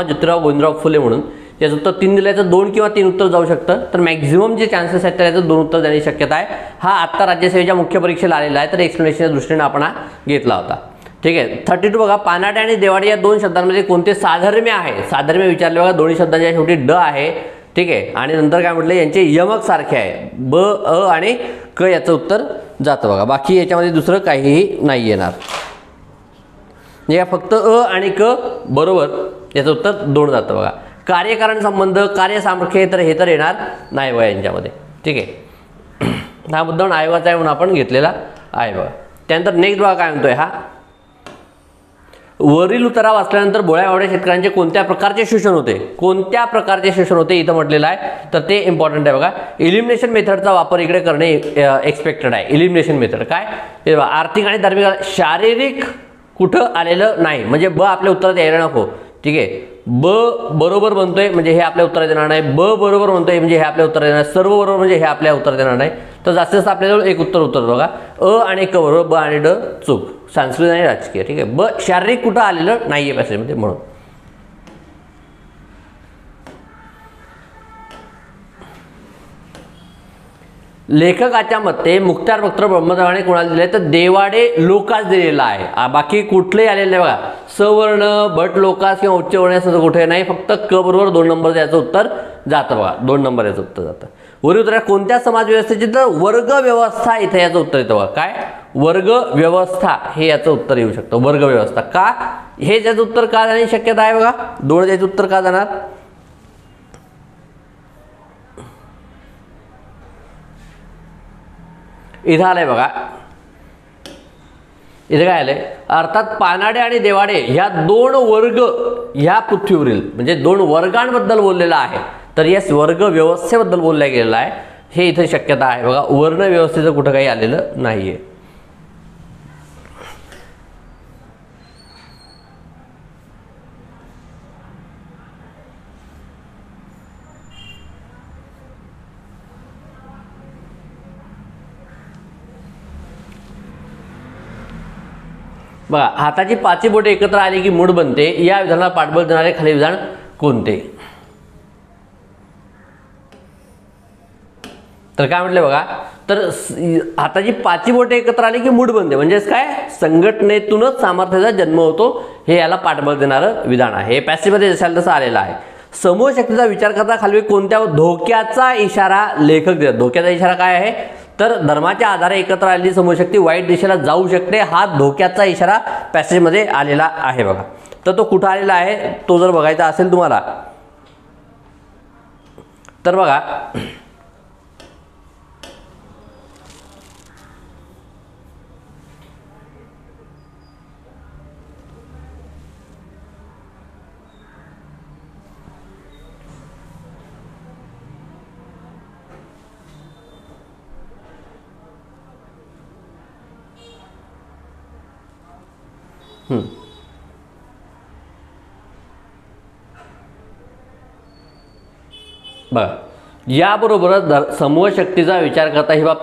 ज्योतिराव गोविंदराव फुले म्हणून. याचं उत्तर 3 दिल्याचं 2 किंवा 3 उत्तर जाऊ शकतं. तर मॅक्झिमम जे चान्सेस आहेत त्याचं 2 उत्तर देण्याची शक्यता आहे. हा आत्ता राज्यसेवेच्या मुख्य परीक्षेला आलेला आहे, तर एक्सप्लेनेशनच्या दृष्टीने आपण हा घेतला होता. ठीक आहे. 32 बघा, पानाडे आणि देवाडे या 2 शब्दांमध्ये कोणते साधर्म्य आहे? साधर्म्य विचारले बघा, दोन्ही शब्दांच्या शेवटी ड आहे. ठीक आहे. आणि नंतर काय म्हटलं, यांचे यमक सारखे आहे, ब अ आणि क याचं उत्तर जातं बघा. बाकी याच्यामध्ये दुसरं काहीही नाही येणार. या फक्त अ आणि क बरोबर याचं उत्तर 2 जातं बघा. कार्यकारण संबंध, कार्य सामर्थ्य तर हे तर येणार नाही बघा यांच्यामध्ये. ठीक आहे. हा मुद्दा आयोगाचा आहे म्हणून आपण घेतलेला आहे बघा. त्यानंतर नेक्स्ट बघा काय म्हणतोय हा, वरील उतारा वाचल्यानंतर भोळ्या शेतकऱ्यांचे कोणत्या प्रकारचे शोषण होते? कोणत्या प्रकारचे शोषण होते इथं म्हटलेलं आहे, तर ते इम्पॉर्टंट आहे बघा. एलिमिनेशन मेथडचा वापर इकडे करणे एक्सपेक्टेड आहे. एलिमिनेशन मेथड काय, हे बघा, आर्थिक आणि धार्मिक, शारीरिक कुठं आलेलं नाही, म्हणजे ब आपल्या उत्तरात यायला नको. ठीक आहे. ब बरोबर बनतोय म्हणजे हे आपल्या उत्तरात येणार नाही. ब बरोबर म्हणतोय म्हणजे हे आपल्या उत्तरात येणार नाही. सर्व बरोबर म्हणजे हे आपल्या उत्तरात येणार नाही. तर जास्तीत जास्त आपल्याजवळ एक उत्तर बघा, अ आणि क बरोबर, ब आणि ड चूक, सांस्कृतिक आणि राजकीय. ठीक आहे. ब शारीरिक कुठं आलेलं नाहीये पॅसेजमध्ये म्हणून. लेखकाच्या मते मुक्तार पत्र ब्रह्मदेवाने कोणाला दिले, तर देवाडे लोकास दिलेला आहे. बाकी कुठलेही आलेले नाही बघा. सवर्ण, भट लोकास किंवा उच्च वर्ण असं कुठे नाही, फक्त क बरोबर 2 नंबर याचं उत्तर जातं बघा. 2 नंबर याचं उत्तर जातं. वरील उत्तरात कोणत्या समाज व्यवस्थेची, तर वर्ग व्यवस्था इथे याचं उत्तर येतं बघा. काय, वर्ग व्यवस्था हे याचं उत्तर येऊ शकतं. वर्ग व्यवस्था का, हे ज्याचं उत्तर का जाण्याची शक्यता आहे बघा. 2 याचं उत्तर का जाणार, इथं आलंय बघा. इथे काय आलंय, अर्थात पानाडे आणि देवाडे ह्या 2 वर्ग ह्या पृथ्वीवरील म्हणजे 2 वर्गांबद्दल बोललेला आहे. तर यस, वर्ग व्यवस्थेबद्दल बोलल्या गेलेला आहे, हे इथे शक्यता आहे बघा. वर्ण व्यवस्थेचं कुठं काही आलेलं नाहीये. बघा, हाताची 5 बोटे एकत्र आली की मूठ बनते, या विधानाला पाठबळ देणारे खाली विधान कोणते? तर काय म्हटलं बघा, तर हाताची 5 बोटे एकत्र आली की मूठ बनते, म्हणजेच काय, संघटनेतूनच सामर्थ्याचा जन्म होतो, हे याला पाठबळ देणारं विधान आहे. हे पॅसेजमध्ये जसं तसं आलेलं आहे. समूह शक्तीचा विचार करता खाली कोणत्या धोक्याचा इशारा लेखक देतात? धोक्याचा इशारा काय आहे, तर धर्माच्या आधारे एकत्र आलेली समूहशक्ती वाईट दिशेला जाऊ शकते, हा धोक्याचा इशारा पॅसेजमध्ये आलेला आहे बघा. तर तो कुठं आलेला आहे तो जर बघायचा असेल तुम्हाला, तर बघा बघा, याबरोबरच समूह शक्तीचा विचार करता ही बाब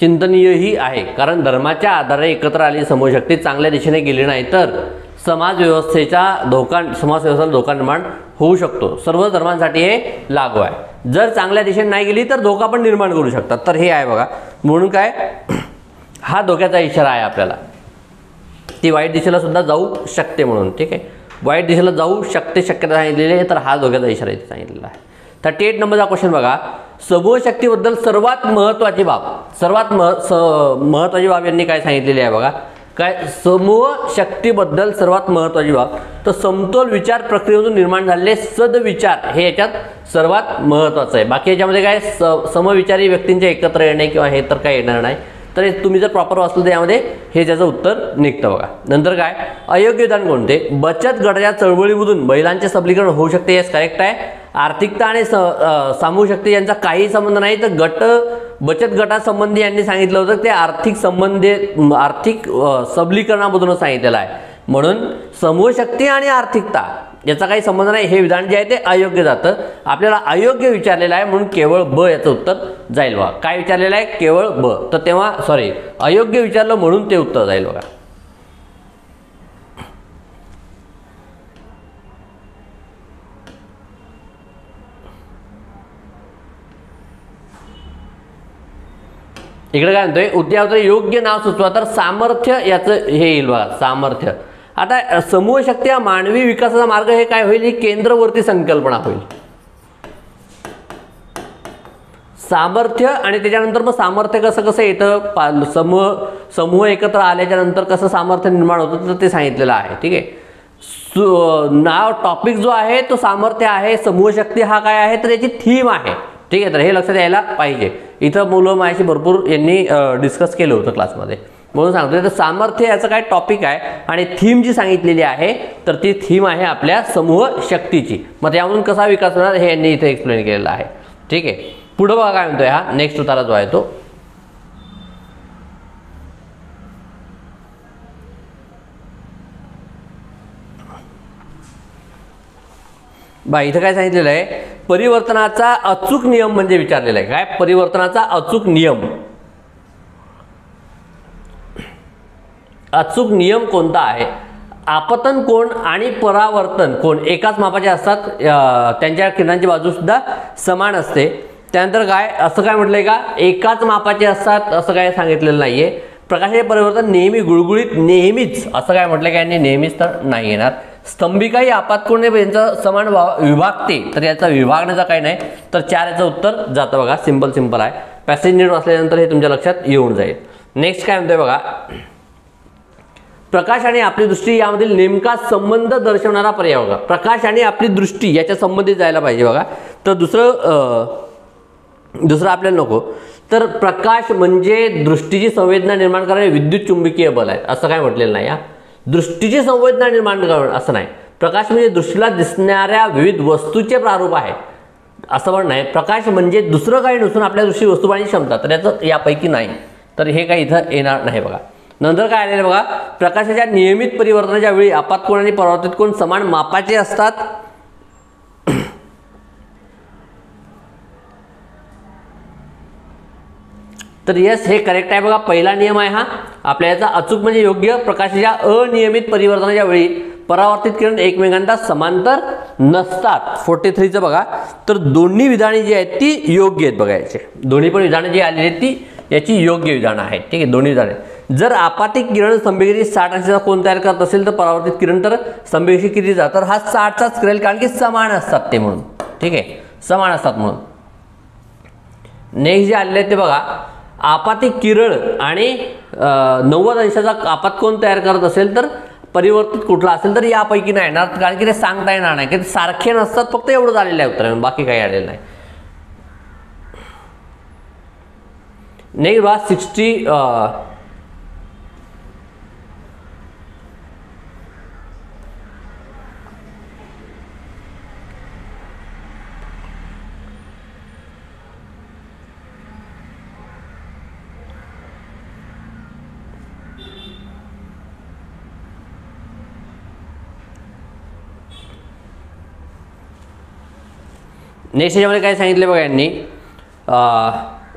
चिंतनीयही आहे, कारण धर्माच्या आधारे एकत्र आलेली समूह शक्ती चांगल्या दिशेने गेली नाही तर समाज व्यवस्थेला धोका निर्माण होऊ शकतो. सर्व धर्मांसाठी हे लागू आहे. जर चांगल्या दिशेने नाही गेली तर धोका पण निर्माण करू शकतात. तर हे आहे बघा, म्हणून काय, हा धोक्याचा इशारा आहे आपल्याला. ती वाईट दिशेला सुद्धा जाऊ शकते म्हणून. ठीक आहे, वाईट दिशेला जाऊ शकते शक्यता सांगितलेली आहे, तर हा धोक्याचा इशारा इथे सांगितलेला आहे. 38 नंबरचा क्वेश्चन बघा, समूह शक्तीबद्दल सर्वात महत्त्वाची बाब यांनी काय सांगितलेली आहे बघा. काय, समूह शक्तीबद्दल सर्वात महत्त्वाची बाब, तर समतोल विचार प्रक्रियेतून निर्माण झालेले सदविचार हे याच्यात सर्वात महत्त्वाचं आहे. बाकी याच्यामध्ये काय समविचारी व्यक्तींचे एकत्र येणे किंवा हे तर काय येणार नाही. तर तुम्ही जर प्रॉपर वाचलं तर यामध्ये हे त्याचं उत्तर निघतं बघा. नंतर काय, अयोग्य विधान कोणते, बचत गटाच्या चळवळीमधून महिलांचे सबलीकरण होऊ शकते, हेच करेक्ट आहे. आर्थिकता आणि सामूहिक शक्ती यांचा काही संबंध नाही, तर बचत गटासंबंधी यांनी सांगितलं होतं ते आर्थिक सबलीकरणामधूनच सांगितलेलं आहे. म्हणून समूह शक्ती आणि आर्थिकता याचा काही संबंध नाही, हे विधान जे आहे ते अयोग्य जातं. आपल्याला अयोग्य विचारलेलं आहे म्हणून केवळ ब याचं उत्तर जाईल बघा. काय विचारलेलं आहे? केवळ ब. तर तेव्हा सॉरी, अयोग्य विचारलं म्हणून ते उत्तर जाईल बघा. इकडे काय म्हणतोय, उद्यावरचं योग्य नाव सुचवा. तर सामर्थ्य याचं हे येईल बघा, सामर्थ्य. आता समूह शक्ती हा मानवी विकासाचा मार्ग हे काय होईल? ही केंद्रवर्ती संकल्पना होईल. सामर्थ्य आणि त्याच्यानंतर मग सामर्थ्य कसं येतं, समूह एकत्र आल्याच्या नंतर कसं सामर्थ्य निर्माण होतं तर ते सांगितलेलं आहे. ठीक आहे. नाव टॉपिक जो आहे तो सामर्थ्य आहे, समूह शक्ती हा काय आहे तर याची थीम आहे. ठीक आहे. तर हे लक्षात यायला पाहिजे. इथं मुलं माझ्याशी भरपूर यांनी डिस्कस केलं होतं क्लासमध्ये, म्हणून सांगतोय. तर सामर्थ्य याचं काय टॉपिक आहे आणि थीम जी सांगितलेली आहे तर ती थीम आहे आपल्या समूह शक्तीची. मग त्यामधून कसा विकास होणार हे यांनी इथे एक्सप्लेन केलेलं आहे. ठीक आहे. पुढे बघा काय म्हणतोय, हा नेक्स्ट उतारा जो आहे तो बा इथं काय सांगितलेलं आहे, परिवर्तनाचा अचूक नियम म्हणजे विचारलेला आहे. काय परिवर्तनाचा अचूक नियम? अचूक नियम कोणता आहे? आपतन कोण आणि परावर्तन कोण एकाच मापाचे असतात, त्यांच्या किरणांची बाजू सुद्धा समान असते. त्यानंतर काय असं काय म्हटलंय का, एकाच मापाचे असतात असं काय सांगितलेलं नाहीये. प्रकाशाचे परिवर्तन नेहमी गुळगुळीत, नेहमीच असं काय म्हटलंय का यांनी, नेहमीच तर नाही येणार. स्तंभिकाही आपत्कोन यांचं समान विभागते, तर याचा विभागण्याचा काही नाही. तर 4 याचं उत्तर जातं बघा. सिंपल आहे. पॅसेज नीट वाचल्यानंतर हे तुमच्या लक्षात येऊन जाईल. नेक्स्ट काय म्हणतोय बघा, प्रकाश आणि आपली दृष्टी यामधील नेमका संबंध दर्शवणारा पर्याय बघा. प्रकाश आणि आपली दृष्टी याच्या संबंधित जायला पाहिजे बघा. तर दुसरं आपल्याला नको. तर प्रकाश म्हणजे दृष्टीची संवेदना निर्माण करणारे विद्युत चुंबकीय बल आहे असं काय म्हटलेलं नाही. दृष्टीची संवेदना निर्माण करणं असं नाही. प्रकाश म्हणजे दृष्टीला दिसणाऱ्या विविध वस्तूचे प्रारूप आहे असं पण नाही. प्रकाश म्हणजे दुसरं काही नसून आपल्या दृष्टी वस्तू पाहण्याची क्षमता, तर याचं यापैकी नाही. तर हे काही इथं येणार नाही बघा. नंतर काय आलेलं बघा, प्रकाशाच्या नियमित परिवर्तनाच्या वेळी आपत्कोन आणि परावर्तित कोन समान मापाचे असतात. तर यस, हे करेक्ट आहे बघा. पहिला नियम आहे हा आपल्या याचा. अचूक म्हणजे योग्य. प्रकाशाच्या अनियमित परिवर्तनाच्या वेळी परावर्तित किरण एकमेकांना समांतर नसतात. 43चं बघा. तर दोन्ही विधाने जी आहेत ती योग्य आहेत बघायचे. दोन्ही पण विधाने जी आलेली आहेत ती याची योग्य विधानं आहेत. ठीक आहे. दोन्ही विधाने. जर आपातिक किरण स्तंभिकाची 60 अंशाचा कोन तयार करत असेल तर परावर्तित किरण तर स्तंभिकाशी कितीचा, तर हा 60चाच करेल कारण की समान असतात ते म्हणून. ठीक आहे. समान असतात म्हणून. नेक्स्ट जे आलेले आहे ते बघा, आपातिक किरण आणि 90 अंशाचा आपत्कोन तयार करत असेल तर परिवर्तित कुठला असेल तर यापैकी नाही येणार कारण की ते सांगता येणार नाही की ते सारखे नसतात. फक्त एवढंच आलेलं आहे उत्तर, बाकी काही आलेलं नाही. नेक्स्ट बघा 60 नेक्स्ट याच्यामध्ये काय सांगितले बघा यांनी,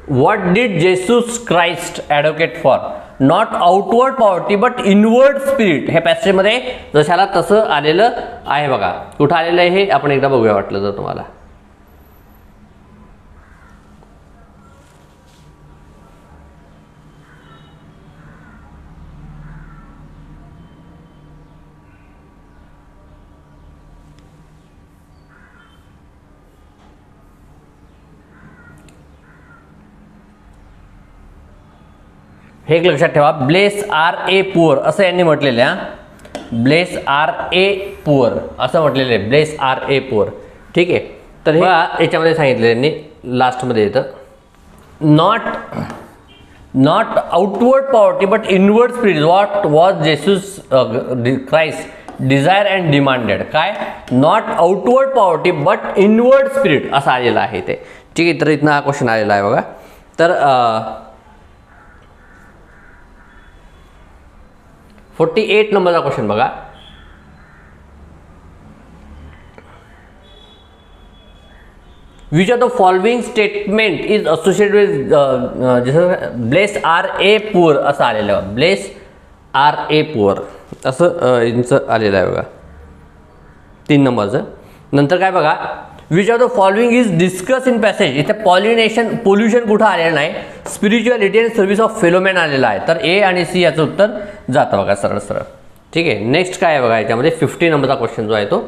what did Jesus Christ advocate for, not outward poverty but inward spirit. हे पॅसेजमध्ये जशाला तसं आलेलं आहे बघा. कुठं आलेलं आहे हे आपण एकदा बघूया वाटलं जर तुम्हाला. हे एक लक्षात ठेवा. ब्लेस आर ए पुअर असं यांनी म्हटलेलं आहे. ब्लेस आर ए पुअर असं म्हटलेलं आहे. Bless are a poor. ठीक आहे. तर हे याच्यामध्ये सांगितलं यांनी लास्टमध्ये येतं, not outward poverty but inward spirit what was Jesus Christ desire and demanded. काय not outward poverty but inward spirit असं आलेलं आहे ते. ठीक आहे. तर इथनं हा क्वेश्चन आलेला आहे बघा. तर 48 नंबरचा क्वेश्चन बघा. Which of the following statement is associated with जसं ब्लेस आर ए पुअर असं आलेलं आहे, ब्लेस आर ए पुअर असं यांचं आलेलं आहे बघा 3 नंबरचं. नंतर काय बघा, which of the following is discuss in passage. इथे पोल्युशन कुठं आलेलं नाही, स्पिरिच्युअलिटी अँड सर्व्हिस ऑफ फेलोमॅन आलेला आहे. तर ए आणि सी याचं उत्तर जातं बघा सरळ सरळ. ठीक आहे, नेक्स्ट काय आहे बघा याच्यामध्ये 50 नंबरचा क्वेश्चन जो आहे तो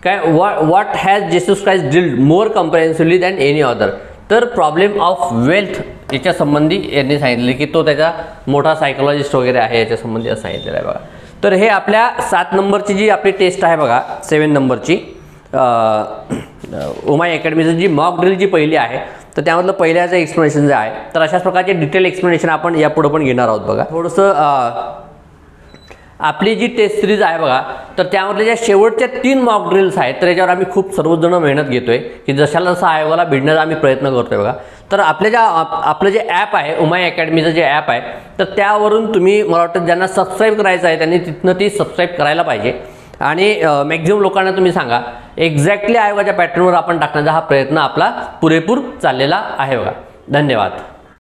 काय, what has Jesus Christ dealt more comprehensively than any other. तर प्रॉब्लेम ऑफ वेल्थ याच्या संबंधी यांनी सांगितले की तो त्याचा मोठा सायकोलॉजिस्ट वगैरे आहे याच्या संबंधी असं सांगितलेलं आहे बघा. तर हे आपल्या 7 नंबरची जी आपली टेस्ट आहे बघा, 7 नंबरची उमाई अकॅडमीचं जी मॉक ड्रिल जी पहिली आहे, तर त्यामधलं पहिल्याचं एक्सप्लेनेशन जे आहे, तर अशाच प्रकारचे डिटेल एक्सप्लेनेशन आपण यापुढे पण घेणार आहोत बघा. थोडंसं आपली जी टेस्ट सिरीज आहे बघा, तर त्यामधल्या ज्या शेवटच्या 3 मॉक ड्रिल्स आहेत, तर याच्यावर आम्ही खूप सर्वजण मेहनत घेतोय की जशाला जसा आयोगाला भिडण्याचा आम्ही प्रयत्न करतोय बघा. तर आपलं जे ॲप आहे उमाई अकॅडमीचं जे ॲप आहे, तर त्यावरून तुम्ही मला वाटतं ज्यांना सबस्क्राईब करायचं आहे त्यांनी तिथनं ती सबस्क्राईब करायला पाहिजे. आणि मॅक्झिमम लोकांना तुम्ही सांगा एक्झॅक्टली आयोगाच्या पॅटर्नवर आपण टाकण्याचा हा प्रयत्न आपला पुरेपूर चाललेला आहे बघा. धन्यवाद.